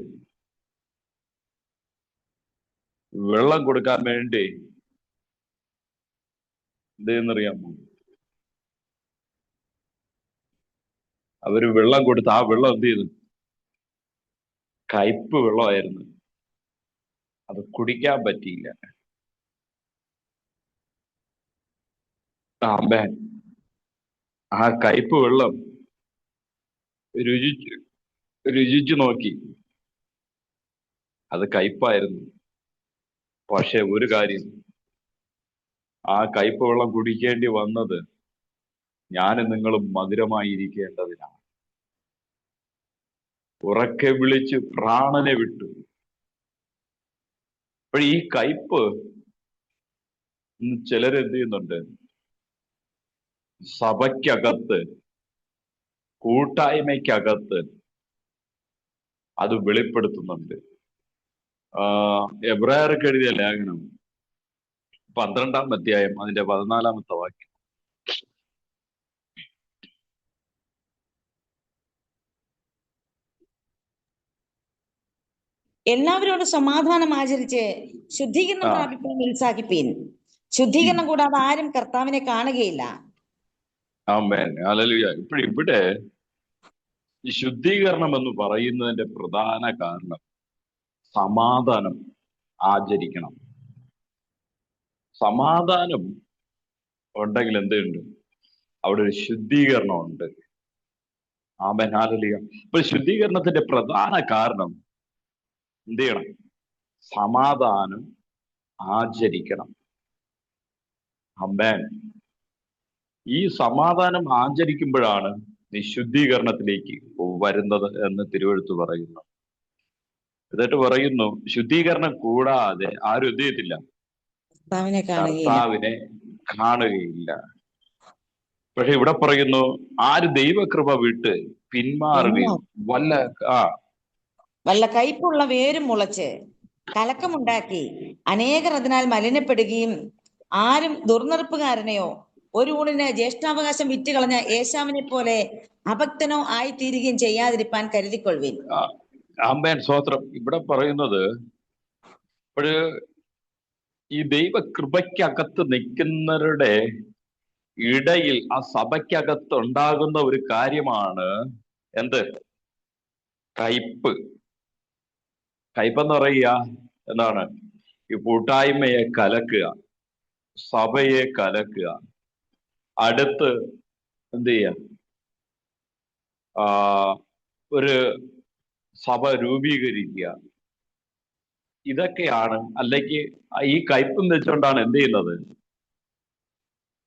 വെള്ളം കൊടുക്കാൻ വേണ്ടി എന്തെന്നറിയാമോ, അവര് വെള്ളം കൊടുത്ത് ആ വെള്ളം എന്ത് ചെയ്തു, കയ്പ് വെള്ളമായിരുന്നു. അത് കുടിക്കാൻ പറ്റിയില്ല. ആമേൻ. ആ കയ്പ് വെള്ളം രുചിച്ചു രുചിച്ചു നോക്കി. അത് കയ്പായിരുന്നു. പക്ഷെ ഒരു കാര്യം, ആ കയ്പ് വെള്ളം കുടിക്കേണ്ടി വന്നത് ഞാനും നിങ്ങളും മധുരമായിരിക്കേണ്ടതിനാണ്. ഉറക്കെ വിളിച്ച് പ്രാണനെ വിട്ടു. അപ്പോൾ ഈ കയ്പ് ചിലരെന്ത് ചെയ്യുന്നുണ്ട്, സഭയ്ക്കകത്ത്, കൂട്ടായ്മയ്ക്കകത്ത് അത് വെളിപ്പെടുത്തുന്നുണ്ട്. എബ്രായർക്ക് എഴുതിയ ലേഖനം 12-ാം അധ്യായം അതിന്റെ 14-ാമത്തെ വാക്യം. എല്ലാവരോടും സമാധാനം ആചരിച്ച് ശുദ്ധീകരണം പ്രാപിക്കാൻ ഉത്സാഹിപ്പീൻ. ശുദ്ധീകരണം കൂടാതെ ആരും കർത്താവിനെ കാണുകയില്ല. ആമേൻ. ഹല്ലേലൂയ. ഇവിടെ ഈ ശുദ്ധീകരണം എന്ന് പറയുന്നതിന്റെ പ്രധാന കാരണം സമാധാനം ആചരിക്കണം. സമാധാനം ഉണ്ടെങ്കിൽ എന്തുണ്ട്? അവിടെ ഒരു ശുദ്ധീകരണം ഉണ്ട്. ആമേൻ. ഹല്ലേലൂയ. ഇപ്പൊ ശുദ്ധീകരണത്തിന്റെ പ്രധാന കാരണം എന്ത് ചെയ്യണം? സമാധാനം ആചരിക്കണം. ആമേൻ. ഈ സമാധാനം ആചരിക്കുമ്പോഴാണ് നീ ശുദ്ധീകരണത്തിലേക്ക് വരുന്നത് എന്ന് തിരുവെഴുത്ത് പറയുന്നു. എന്നിട്ട് പറയുന്നു, ശുദ്ധീകരണം കൂടാതെ ആരും എന്ത് ചെയ്യത്തില്ല? കർത്താവിനെ കാണുകയില്ല. പക്ഷെ ഇവിടെ പറയുന്നു, ആര് ദൈവകൃപ വിട്ട് പിന്മാറുകയും വല്ല കയ്പുള്ള വേരും മുളച്ച് കലക്കമുണ്ടാക്കി അനേകർ അതിനാൽ മലിനപ്പെടുകയും ആരും ദുർനിറപ്പുകാരനെയോ ഒരു ഊണിന് ജ്യേഷ്ഠാവകാശം വിറ്റ് കളഞ്ഞ ഏശാവിനെ പോലെ അഭക്തനോ ആയിത്തീരുകയും ചെയ്യാതിരിപ്പാൻ കരുതിക്കൊള്ളുവിൻ. ആമേൻ. സ്തോത്രം. ഇവിടെ പറയുന്നത്, ഈ ദൈവകൃപയ്ക്കകത്ത് നിൽക്കുന്നവരുടെ ഇടയിൽ ആ സഭയ്ക്കകത്ത് ഉണ്ടാകുന്ന ഒരു കാര്യമാണ് എന്ത്? കയ്പ്. കയ്പെന്ന് പറയുക എന്താണ്? ഈ കൂട്ടായ്മയെ കലക്കുക, സഭയെ കലക്കുക, അടുത്ത് എന്ത് ചെയ്യുക, ഒരു സഭ രൂപീകരിക്കുക. ഇതൊക്കെയാണ്. അല്ലെങ്കിൽ ഈ കയ്പും വെച്ചുകൊണ്ടാണ് എന്ത് ചെയ്യുന്നത്?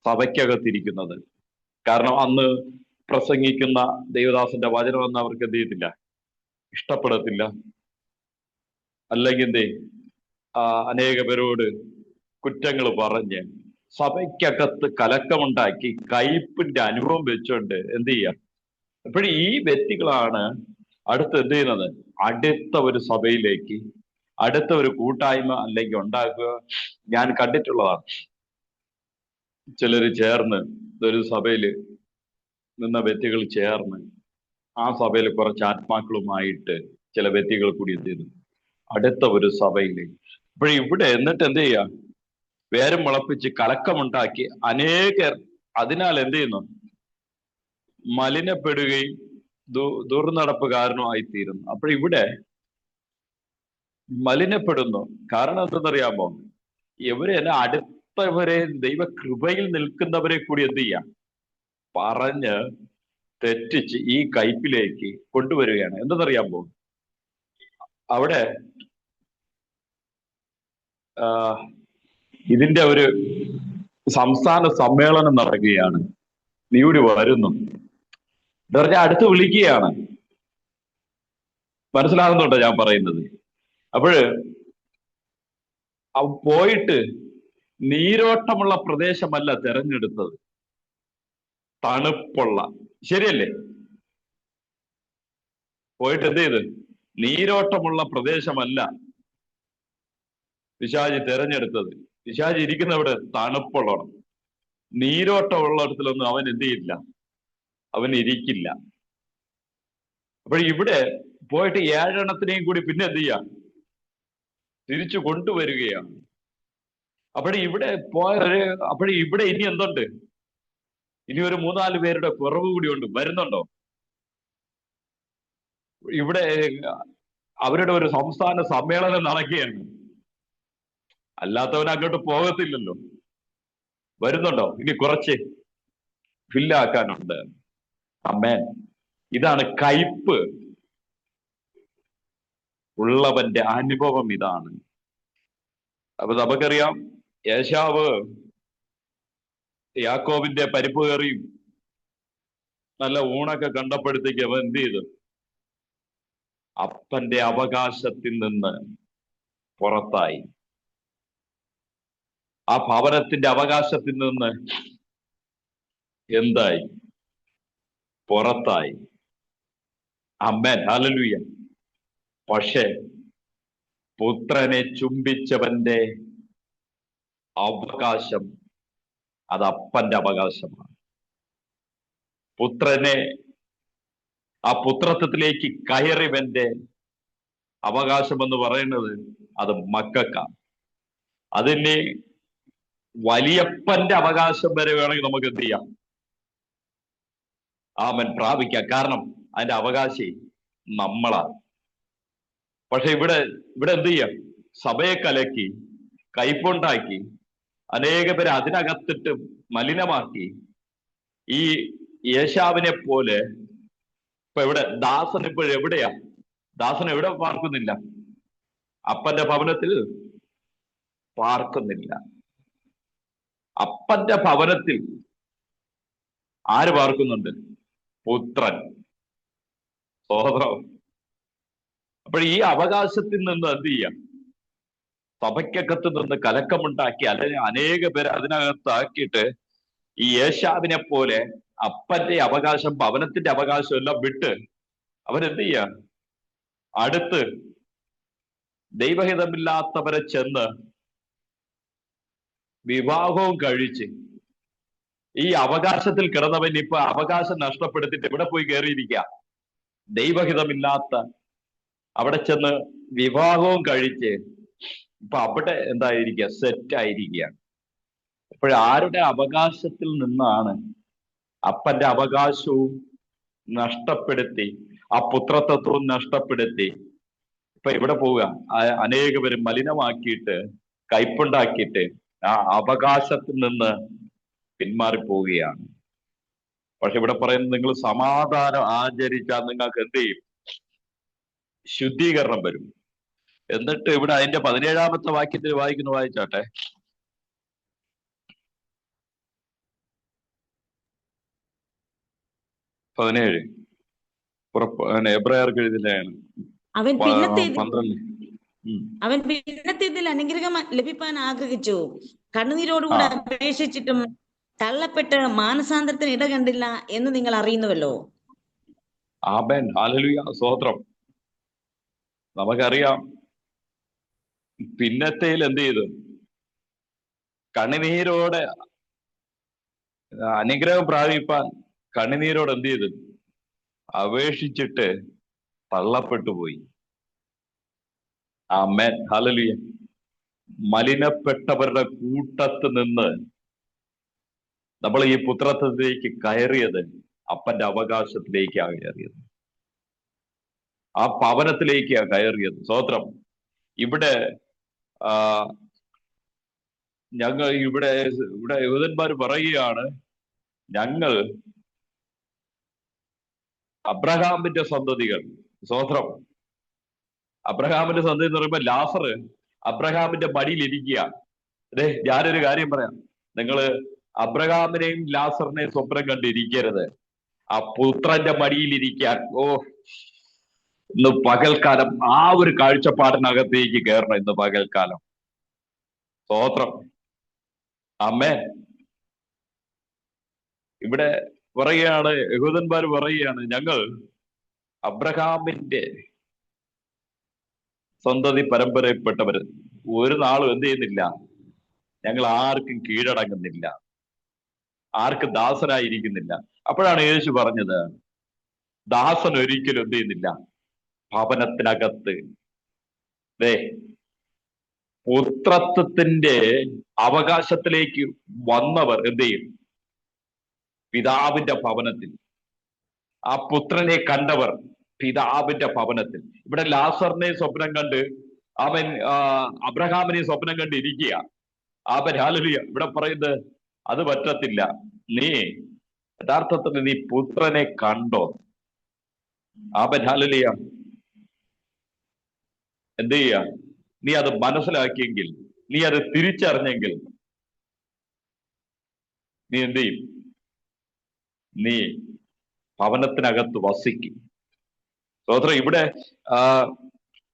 സഭയ്ക്കകത്തിരിക്കുന്നത്. കാരണം അന്ന് പ്രസംഗിക്കുന്ന ദൈവദാസന്റെ വചനം എന്ന് അവർക്ക് എന്ത് ചെയ്യത്തില്ല, ഇഷ്ടപ്പെടത്തില്ല. അല്ലെങ്കിൽ എന്തേ അനേക പേരോട് കുറ്റങ്ങൾ പറഞ്ഞ് സഭയ്ക്കകത്ത് കലക്കമുണ്ടാക്കി കയ്പിന്റെ അനുഭവം വെച്ചുകൊണ്ട് എന്ത് ചെയ്യാം. എപ്പോഴും ഈ വ്യക്തികളാണ് അടുത്ത് എന്ത് ചെയ്യുന്നത്? അടുത്ത ഒരു സഭയിലേക്ക്, അടുത്ത ഒരു കൂട്ടായ്മ അല്ലെങ്കിൽ ഉണ്ടാക്കുക. ഞാൻ കണ്ടിട്ടുള്ളതാണ്. ചിലര് ചേർന്ന് ഒരു സഭയില് നിന്ന വ്യക്തികൾ ചേർന്ന് ആ സഭയിൽ കുറച്ച് ആത്മാക്കളുമായിട്ട് ചില വ്യക്തികൾ കൂടി എന്ത് ചെയ്തു അടുത്ത ഒരു സഭയിലേക്ക്. ഇവിടെ എന്നിട്ട് എന്ത് ചെയ്യാ? വേരും മുളപ്പിച്ച് കലക്കമുണ്ടാക്കി അനേകർ അതിനാൽ എന്ത് ചെയ്യുന്നു? മലിനപ്പെടുകയും ദുർനടപ്പുകാരനുമായി തീരുന്നു. ഇവിടെ മലിനപ്പെടുന്നു. കാരണം എന്തെന്നറിയാമോ? ഇവരെ അടുത്തവരെ, ദൈവകൃപയിൽ നിൽക്കുന്നവരെ കൂടി എന്ത് ചെയ്യാം? പറഞ്ഞ് തെറ്റിച്ച് ഈ കയ്പിലേക്ക് കൊണ്ടുവരികയാണ്. എന്തെന്നറിയാമോ? അവിടെ ഇതിന്റെ ഒരു സംസ്ഥാന സമ്മേളനം നടക്കുകയാണ്. നീ കൂടി വരുന്നു എന്ന് പറഞ്ഞാൽ അടുത്ത് വിളിക്കുകയാണ്. മനസ്സിലാകുന്നുണ്ടോ ഞാൻ പറയുന്നത്? പോയിട്ട് നീരോട്ടമുള്ള പ്രദേശമല്ല തെരഞ്ഞെടുത്തത്, തണുപ്പുള്ള. ശരിയല്ലേ? പോയിട്ട് എന്ത് ചെയ്ത്? നീരോട്ടമുള്ള പ്രദേശമല്ല പിശാചി തെരഞ്ഞെടുത്തത്. പിശാചി ഇരിക്കുന്നവിടെ തണുപ്പുള്ളതാണ്. നീരോട്ടമുള്ളിടത്തിലൊന്നും അവൻ എന്ത് ചെയ്യില്ല, അവൻ ഇരിക്കില്ല. ഇവിടെ പോയിട്ട് 7 എണ്ണത്തിനെയും കൂടി പിന്നെ എന്ത് ചെയ്യാം? തിരിച്ചു കൊണ്ടുവരികയാണ്. ഇവിടെ ഇനി എന്തുണ്ട്? ഇനി ഒരു 3-4 പേരുടെ കുറവ് കൂടി ഉണ്ട്. വരുന്നുണ്ടോ? ഇവിടെ അവരുടെ ഒരു സംസ്ഥാന സമ്മേളനം നടക്കുകയാണ്. അല്ലാത്തവൻ അങ്ങോട്ട് പോകത്തില്ലല്ലോ. വരുന്നുണ്ടോ? ഇനി കുറച്ച് ഫില്ലാക്കാനുണ്ട്. ആമേൻ. ഇതാണ് കയ്പ് ഉള്ളവന്റെ അനുഭവം. ഇതാണ്. അപ്പൊ നമുക്കറിയാം, ഏശാവ് യാക്കോബിന്റെ പരിപ്പ് കറിയും നല്ല ഊണൊക്കെ കണ്ടപ്പോഴത്തേക്ക് അവൻ എന്ത് ചെയ്തു? അപ്പന്റെ അവകാശത്തിൽ നിന്ന് പുറത്തായി. ആ ഭവനത്തിന്റെ അവകാശത്തിൽ നിന്ന് എന്തായി? പുറത്തായി. ആമേൻ, ഹല്ലേലൂയ. പക്ഷേ പുത്രനെ ചുംബിച്ചവന്റെ അവകാശം അത് അപ്പന്റെ അവകാശമാണ്. പുത്രനെ, ആ പുത്രത്വത്തിലേക്ക് കയറിവന്റെ അവകാശം എന്ന് പറയുന്നത് അത് മക്കൾക്കാണ്. അതിന് വലിയപ്പന്റെ അവകാശം വരെ വേണമെങ്കിൽ നമുക്ക് എന്ത് ചെയ്യാം? ആമൻ, പ്രാപിക്കാം. കാരണം അതിന്റെ അവകാശി നമ്മളാണ്. പക്ഷെ ഇവിടെ എന്ത് ചെയ്യാം? സഭയെ കലക്കി, കയ്പുണ്ടാക്കി, അനേക പേരെ അതിനകത്തിട്ട് മലിനമാക്കി. ഈ യേശാവിനെ പോലെ ഇപ്പൊ ഇവിടെ ദാസൻ ഇപ്പോഴെവിടെയാ? ദാസൻ എവിടെ പാർക്കുന്നില്ല? അപ്പന്റെ ഭവനത്തിൽ പാർക്കുന്നില്ല. അപ്പന്റെ ഭവനത്തിൽ ആര് പാർക്കുന്നുണ്ട്? പുത്രൻ. സ്തോത്രം. അപ്പോൾ ഈ അവകാശത്തിൽ നിന്ന് എന്ത് ചെയ്യാം? സഭയ്ക്കകത്ത് നിന്ന് കലക്കമുണ്ടാക്കി, അല്ലെങ്കിൽ അനേക പേര് അതിനകത്താക്കിയിട്ട് ഈ യേശാവിനെ പോലെ അപ്പന്റെ അവകാശം, ഭവനത്തിന്റെ അവകാശം എല്ലാം വിട്ട് അവരെന്ത് ചെയ്യാം? അടുത്ത് ദൈവഹിതമില്ലാത്തവരെ ചെന്ന് വിവാഹവും കഴിച്ച് ഈ അവകാശത്തിൽ കിടന്നവൻ ഇപ്പൊ അവകാശം നഷ്ടപ്പെടുത്തിയിട്ട് എവിടെ പോയി കയറിയിരിക്കുക? ദൈവഹിതമില്ലാത്ത അവിടെ ചെന്ന് വിവാഹവും കഴിച്ച് ഇപ്പൊ അവിടെ എന്തായിരിക്കുക? സെറ്റായിരിക്കുകയാണ്. അപ്പോഴാരുടെ അവകാശത്തിൽ നിന്നാണ്? അപ്പന്റെ അവകാശവും നഷ്ടപ്പെടുത്തി, ആ പുത്രത്വവും നഷ്ടപ്പെടുത്തി ഇപ്പൊ ഇവിടെ പോവുക? അനേക പേര് മലിനമാക്കിയിട്ട്, കയ്പുണ്ടാക്കിയിട്ട് ആ അവകാശത്തിൽ നിന്ന് പിന്മാറിപ്പോവുകയാണ്. പക്ഷെ ഇവിടെ പറയുന്നത്, നിങ്ങൾ സമാധാനം ആചരിച്ചാൽ നിങ്ങൾക്ക് എന്ത് ചെയ്യും? ശുദ്ധീകരണം വരും. എന്നിട്ട് ഇവിടെ അതിന്റെ 17-ാമത്തെ വാക്യത്തിൽ വായിച്ചാട്ടെ. 17 എബ്രായർക്ക് എഴുതിയതാണ്. അവൻ 12. പിന്നത്തേതിൽ അനുഗ്രഹം ലഭിപ്പാൻ ആഗ്രഹിച്ചു, കണ്ണുനീരോടുകൂടെ അപേക്ഷിച്ചിട്ടും തള്ളപ്പെട്ട് മാനസാന്തരത്തിന് ഇട കണ്ടില്ല എന്ന് നിങ്ങൾ അറിയുന്നുവല്ലോ. ആമേൻ, ഹല്ലേലൂയ, സ്തോത്രം. നമുക്കറിയാം, പിന്നത്തേൽ എന്ത് ചെയ്തു? കണ്ണുനീരോടെ അനുഗ്രഹം പ്രാപിപ്പാൻ കണ്ണുനീരോട് എന്ത് ചെയ്തു? അപേക്ഷിച്ചിട്ട് തള്ളപ്പെട്ടു പോയി. ആമേൻ, ഹല്ലേലൂയ. മലിനപ്പെട്ടവരുടെ കൂട്ടത്ത് നിന്ന് നമ്മൾ ഈ പുത്രത്വത്തിലേക്ക് കയറിയത് അപ്പന്റെ അവകാശത്തിലേക്കാണ് കയറിയത്. ആ ഭവനത്തിലേക്കാണ് കയറിയത്. സ്തോത്രം. ഇവിടെ ഞങ്ങൾ ഇവിടെ യഹൂദന്മാർ പറയുകയാണ്, ഞങ്ങൾ അബ്രഹാമിന്റെ സന്തതികൾ. സ്തോത്രം. അബ്രഹാമിന്റെ സന്തതി എന്ന് പറയുമ്പോൾ ലാസർ അബ്രഹാമിന്റെ മടിയിൽ ഇരിക്കുക. അതെ, ഞാനൊരു കാര്യം പറയാം. നിങ്ങള് അബ്രഹാമിനെയും ലാസറിനെയും സ്വപ്നം കണ്ടിരിക്കരുത്. ആ പുത്രന്റെ മടിയിൽ ഇരിക്കാൻ. ഇന്ന് പകൽക്കാലം ആ ഒരു കാഴ്ചപ്പാടിനകത്തേക്ക് കയറണം. ഇന്ന് പകൽക്കാലം. സ്തോത്രം. അമ്മേ, ഇവിടെ പറയുകയാണ്, യഹൂദന്മാർ പറയുകയാണ്, ഞങ്ങൾ അബ്രഹാമിന്റെ സന്തതി പരമ്പരയിൽപ്പെട്ടവര്. ഒരു നാളും എന്ത് ചെയ്യുന്നില്ല? ഞങ്ങൾ ആർക്കും കീഴടങ്ങുന്നില്ല, ആർക്കും ദാസനായിരിക്കുന്നില്ല. അപ്പോഴാണ് യേശു പറഞ്ഞത്, ദാസൻ ഒരിക്കലും എന്ത് ചെയ്യുന്നില്ല? ഭവനത്തിനകത്ത് പുത്രത്വത്തിന്റെ അവകാശത്തിലേക്ക് വന്നവർ എന്ത് ചെയ്യും? പിതാവിന്റെ ഭവനത്തിൽ. ആ പുത്രനെ കണ്ടവർ പിതാവിന്റെ ഭവനത്തിൽ. ഇവിടെ ലാസറിനെ സ്വപ്നം കണ്ട് അവൻ അബ്രഹാമിനെ സ്വപ്നം കണ്ട് ഇരിക്കുക. അവൻ ഹല്ലേലൂയ. ഇവിടെ പറയുന്നത് അത് പറ്റത്തില്ല. നീ യഥാർത്ഥത്തിൽ നീ പുത്രനെ കണ്ടോ? Amen hallelujah. എന്ത് ചെയ്യ? നീ അത് മനസ്സിലാക്കിയെങ്കിൽ, നീ അത് തിരിച്ചറിഞ്ഞെങ്കിൽ നീ എന്ത് ചെയ്യും? നീ ഭവനത്തിനകത്ത് വസിക്കും. സഹോദരൻ, ഇവിടെ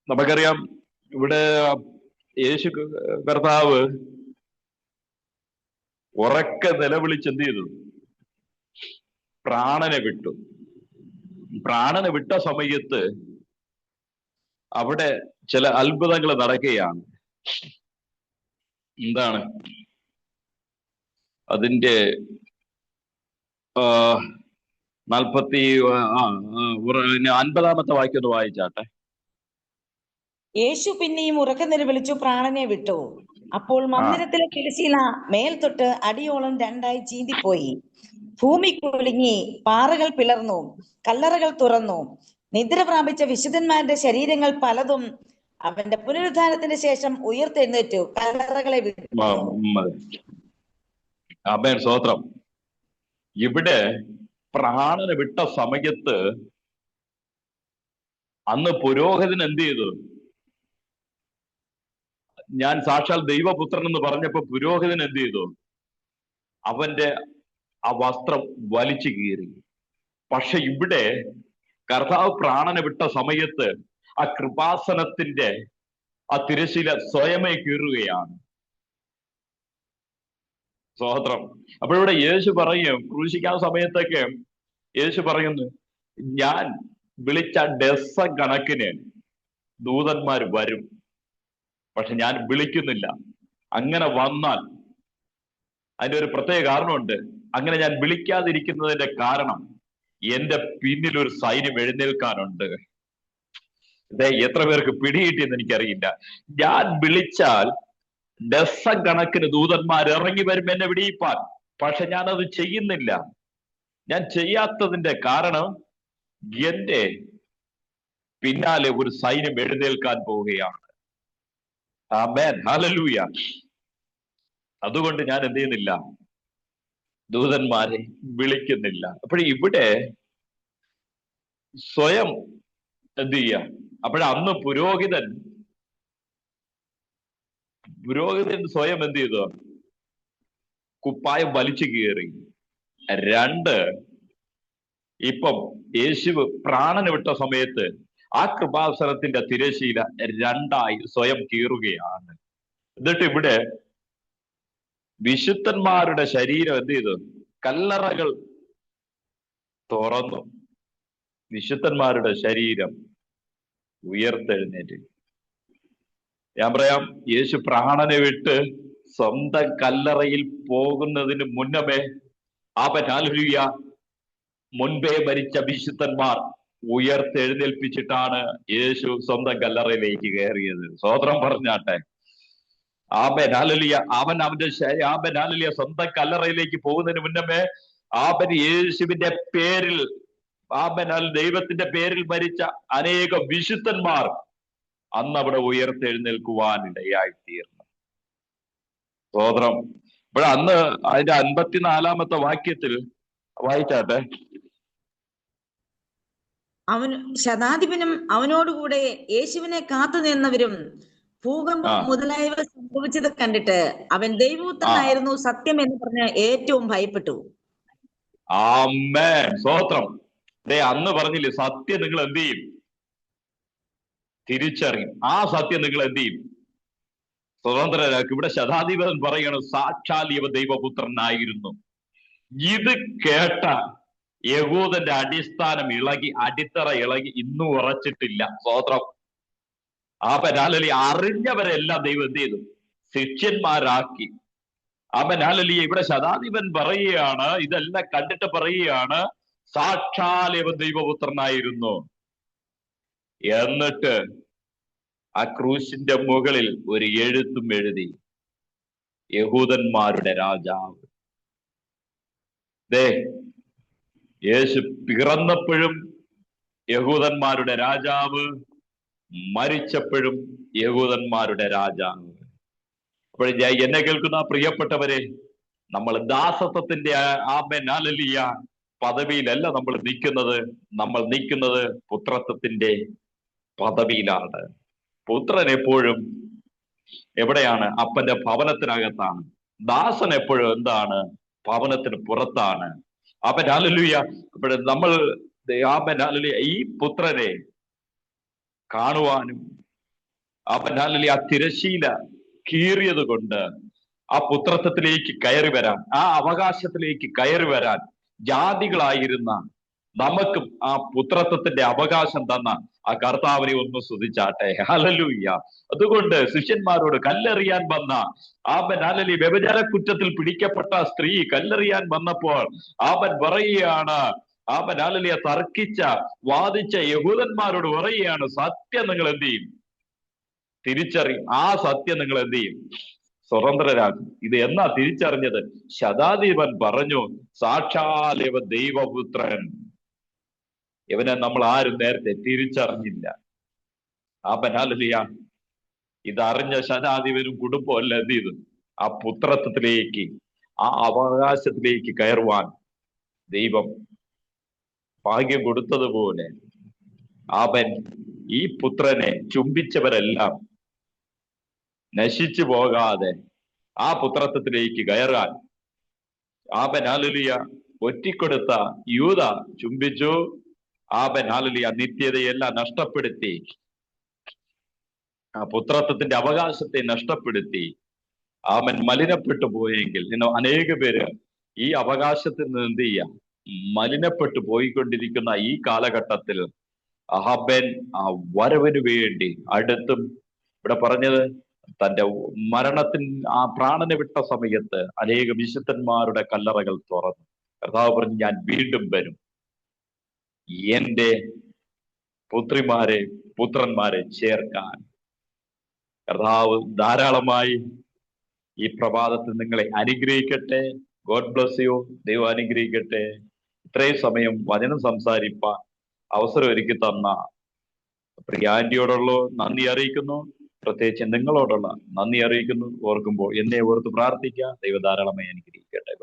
നമുക്കറിയാം, ഇവിടെ യേശു കർത്താവ് ഉറക്കെ നിലവിളിച്ച് എന്ത് ചെയ്തു? പ്രാണനെ വിട്ടു. പ്രാണനെ വിട്ട സമയത്ത് അവിടെ ചില അത്ഭുതങ്ങൾ നടക്കുകയാണ്. എന്താണ് അതിന്റെ 50-ാമത്തെ വാക്യം ഒന്ന് വായിച്ചാട്ടെ. യേശു പിന്നെയും ഉറക്കെ നിലവിളിച്ചു പ്രാണനെ വിട്ടു. അപ്പോൾ മന്ദിരത്തിലെ തിരശ്ശീല മേൽ തൊട്ട് അടിയോളം രണ്ടായി ചീന്തിപ്പോയി. ഭൂമി കുലുങ്ങി, പാറകൾ പിളർന്നു, കല്ലറകൾ തുറന്നു. നിദ്ര പ്രാപിച്ച വിശുദ്ധന്മാരുടെ ശരീരങ്ങൾ പലതും അവന്റെ പുനരുദ്ധാനത്തിന് ശേഷം ഉയർത്തെഴുന്നേറ്റു കല്ലറകളെ വിട്ടു. ആമേൻ, സ്തോത്രം. ഇവിടെ പ്രാണനെ വിട്ട സമയത്ത് അന്ന് പുരോഹിതൻ എന്ത് ചെയ്തു? ഞാൻ സാക്ഷാൽ ദൈവപുത്രൻ എന്ന് പറഞ്ഞപ്പോ പുരോഹിതൻ എന്ത് ചെയ്തു? അവന്റെ ആ വസ്ത്രം വലിച്ചു കീറി. പക്ഷെ ഇവിടെ കർത്താവ് പ്രാണനെ വിട്ട സമയത്ത് ആ കൃപാസനത്തിന്റെ ആ തിരശ്ശീല സ്വയമേ കീറുകയാണ്. സ്തോത്രം. അപ്പോഴിവിടെ യേശു പറയും, ക്രൂശിക്കാൻ സമയത്തൊക്കെ യേശു പറയുന്നു, ഞാൻ വിളിച്ച ഡസൻ കണക്കിന് ദൂതന്മാർ വരും, പക്ഷെ ഞാൻ വിളിക്കുന്നില്ല. അങ്ങനെ വന്നാൽ അതിന്റെ ഒരു പ്രത്യേക കാരണമുണ്ട്. അങ്ങനെ ഞാൻ വിളിക്കാതിരിക്കുന്നതിന്റെ കാരണം എന്റെ പിന്നിൽ ഒരു സൈന്യം എഴുന്നേൽക്കാനുണ്ട്. എത്ര പേർക്ക് പിടികിട്ടിയെന്ന് എനിക്കറിയില്ല. ഞാൻ വിളിച്ചാൽ ഡസൻ കണക്കിന് ദൂതന്മാർ ഇറങ്ങി വരും എന്നെ വിടിയിപ്പാൻ. പക്ഷെ ഞാനത് ചെയ്യുന്നില്ല. ഞാൻ ചെയ്യാത്തതിന്റെ കാരണം എന്റെ പിന്നാലെ ഒരു സൈന്യം എഴുന്നേൽക്കാൻ പോവുകയാണ്. Amen hallelujah. അതുകൊണ്ട് ഞാൻ എന്ത് ചെയ്യുന്നില്ല? ദൂതന്മാരെ വിളിക്കുന്നില്ല. ഇവിടെ സ്വയം എന്ത് ചെയ്യ? അന്ന് പുരോഹിതൻ സ്വയം എന്ത് ചെയ്തു? കുപ്പായം വലിച്ചു കീറി. 2, ഇപ്പം യേശു പ്രാണന് വിട്ട സമയത്ത് ആ കൃപാസനത്തിന്റെ തിരശ്ശീല 2ആയി സ്വയം കീറുകയാണ്. എന്നിട്ട് ഇവിടെ വിശുദ്ധന്മാരുടെ ശരീരം എന്ത് ചെയ്തു? കല്ലറകൾ തുറന്നു. വിശുദ്ധന്മാരുടെ ശരീരം ഉയർത്തെഴുന്നേറ്റ്. ഞാൻ പറയാം, യേശു പ്രാണനെ വിട്ട് സ്വന്തം കല്ലറയിൽ പോകുന്നതിന് മുന്നമേ ഹല്ലേലൂയ മുൻപേ മരിച്ച വിശുദ്ധന്മാർ ഉയർത്തെഴുന്നേൽപ്പിച്ചിട്ടാണ് യേശു സ്വന്തം കല്ലറയിലേക്ക് കയറിയത്. സ്തോത്രം പറഞ്ഞാട്ടെ. Amen hallelujah. അവന്റെ ഹല്ലേലൂയ സ്വന്തം കല്ലറയിലേക്ക് പോകുന്നതിന് മുന്നമേ യേശുവിന്റെ പേരിൽ ദൈവത്തിന്റെ പേരിൽ മരിച്ച അനേകം വിശുദ്ധന്മാർ അന്ന് അവിടെ ഉയർത്തെഴുന്നേൽക്കുവാൻ ഇടയായിത്തീർന്നു. സ്തോത്രം. അന്ന് അതിന്റെ 54-ാമത്തെ വാക്യത്തിൽ വായിച്ചാട്ടെ. ശതാധിപനും അവനോടുകൂടെ യേശുവിനെ കാത്തു നിന്നവരും ഭൂകമ്പം മുതലായവ സംഭവിച്ചത് കണ്ടിട്ട് അവൻ ദൈവപുത്രനായിരുന്നു സത്യം എന്ന് പറഞ്ഞ് ഏറ്റവും ഭയപ്പെട്ടു. ആമേൻ, സ്തോത്രം. അന്ന് പറഞ്ഞില്ലേ, സത്യം നിങ്ങൾ എന്ത് ചെയ്യും? തിരിച്ചറിയും. ആ സത്യം നിങ്ങൾ എന്ത് ചെയ്യും? സ്വതന്ത്രരാക്കി. ഇവിടെ ശതാധിപൻ പറയണം, സാക്ഷാൽ ഇവ ദൈവപുത്രനായിരുന്നു. ഇത് കേട്ട യഹൂദന്റെ അടിസ്ഥാനം ഇളകി, അടിത്തറ ഇളകി, ഇന്നും ഉറച്ചിട്ടില്ല. സ്തോത്രം. അറിഞ്ഞവരെല്ലാം ദൈവം എന്ത് ചെയ്തു? ശിഷ്യന്മാരാക്കി. ഇവിടെ ശതാധിപൻ പറയുകയാണ്, ഇതെല്ലാം കണ്ടിട്ട് പറയുകയാണ്, സാക്ഷാൽ ഇവ ദൈവപുത്രനായിരുന്നു. എന്നിട്ട് ആ ക്രൂശിന്റെ മുകളിൽ ഒരു എഴുത്തും എഴുതി, യഹൂദന്മാരുടെ രാജാവ്. യേശു പിറന്നപ്പോഴും യഹൂദന്മാരുടെ രാജാവ്, മരിച്ചപ്പോഴും യഹൂദന്മാരുടെ രാജാവ്. എന്നെ കേൾക്കുന്ന പ്രിയപ്പെട്ടവരെ, നമ്മൾ ദാസത്വത്തിന്റെ ആമേൻ ഹല്ലേലൂയ പദവിയിലല്ല നമ്മൾ നിൽക്കുന്നത്. നമ്മൾ നിൽക്കുന്നത് പുത്രത്വത്തിന്റെ പദവിയിലാണ്. പുത്രൻ എപ്പോഴും എവിടെയാണ്? അപ്പന്റെ ഭവനത്തിനകത്താണ്. ദാസൻ എപ്പോഴും എന്താണ്? ഭവനത്തിന് പുറത്താണ്. Amen hallelujah. അപ്പോൾ നമ്മൾ ആമേൻ ഹല്ലേലൂയ ഈ പുത്രനെ കാണുവാനും ആമേൻ ഹല്ലേലൂയ ആ തിരശീല കീറിയത് കൊണ്ട് ആ പുത്രത്വത്തിലേക്ക് കയറി വരാൻ, ആ അവകാശത്തിലേക്ക് കയറി വരാൻ ജാതികളായിരുന്ന നമുക്കും ആ പുത്രത്വത്തിന്റെ അവകാശം തന്ന ആ കർത്താവിനെ ഒന്ന് സ്തുതിച്ചാട്ടെ. ഹല്ലേലൂയ. അതുകൊണ്ട് ശിഷ്യന്മാരോട് കല്ലെറിയാൻ വന്ന ആമൻ ഹല്ലേലൂയ വ്യഭിചാര കുറ്റത്തിൽ പിടിക്കപ്പെട്ട സ്ത്രീ കല്ലെറിയാൻ വന്നപ്പോൾ ആമൻ പറയുകയാണ്, ആമൻ ഹല്ലേലൂയ തർക്കിച്ച വാദിച്ച യഹൂദന്മാരോട് പറയുകയാണ്, സത്യം നിങ്ങൾ എന്ത് ചെയ്യും? തിരിച്ചറിയും. ആ സത്യം നിങ്ങൾ എന്ത് ചെയ്യും? സ്വതന്ത്രരാകും. ഇത് എന്നാ തിരിച്ചറിഞ്ഞത്? ശതാധിപൻ പറഞ്ഞു, സാക്ഷാൽ ഇവ ദൈവപുത്രൻ. ഇവനെ നമ്മൾ ആരും നേരത്തെ തിരിച്ചറിഞ്ഞില്ല. Amen hallelujah. ഇതറിഞ്ഞ ശതാധിപനും കുടുംബം അല്ല എന്ത് ചെയ്തു? ആ പുത്രത്വത്തിലേക്ക്, ആ അവകാശത്തിലേക്ക് കയറുവാൻ ദൈവം ഭാഗ്യം കൊടുത്തതുപോലെ അവൻ ഈ പുത്രനെ ചുംബിച്ചവരെല്ലാം നശിച്ചു പോകാതെ ആ പുത്രത്വത്തിലേക്ക് കയറാൻ ആമേൻ ഹല്ലേലൂയ ഒറ്റിക്കൊടുത്ത യൂദ ചുംബിച്ചു. ആമേൻ ഹല്ലേലൂയ നിത്യതയെല്ലാം നഷ്ടപ്പെടുത്തി, ആ പുത്രത്വത്തിന്റെ അവകാശത്തെ നഷ്ടപ്പെടുത്തി ആമൻ മലിനപ്പെട്ടു പോയെങ്കിൽ ഇന്ന് അനേക പേര് ഈ അവകാശത്തിൽ നിന്ന് എന്ത് ചെയ്യാം? മലിനപ്പെട്ടു പോയിക്കൊണ്ടിരിക്കുന്ന ഈ കാലഘട്ടത്തിൽ അഹബൻ ആ വരവിന് വേണ്ടി അടുത്തും ഇവിടെ പറഞ്ഞത് തന്റെ മരണത്തിന് ആ പ്രാണനെ വിട്ട സമയത്ത് അനേക വിശുദ്ധന്മാരുടെ കല്ലറകൾ തുറന്നു. കർത്താവ് പറഞ്ഞു, ഞാൻ വീണ്ടും വരും, എന്റെ പുത്രിമാരെ പുത്രന്മാരെ ചേർക്കാൻ. കർത്താവ് ധാരാളമായി ഈ പ്രഭാതത്തിൽ നിങ്ങളെ അനുഗ്രഹിക്കട്ടെ. God bless you. ദൈവം അനുഗ്രഹിക്കട്ടെ. ഇത്രയും സമയം വചനം സംസാരിപ്പാൻ അവസരം ഒരുക്കി തന്ന പ്രിയ ആന്റിയോടുള്ള നന്ദി അറിയിക്കുന്നു. പ്രത്യേകിച്ച് നിങ്ങളോടുള്ള നന്ദി അറിയിക്കുന്നു. ഓർക്കുമ്പോൾ എന്നെ ഓർത്ത് പ്രാർത്ഥിക്കുക. ദൈവം ധാരാളമായി അനുഗ്രഹിക്കട്ടെ.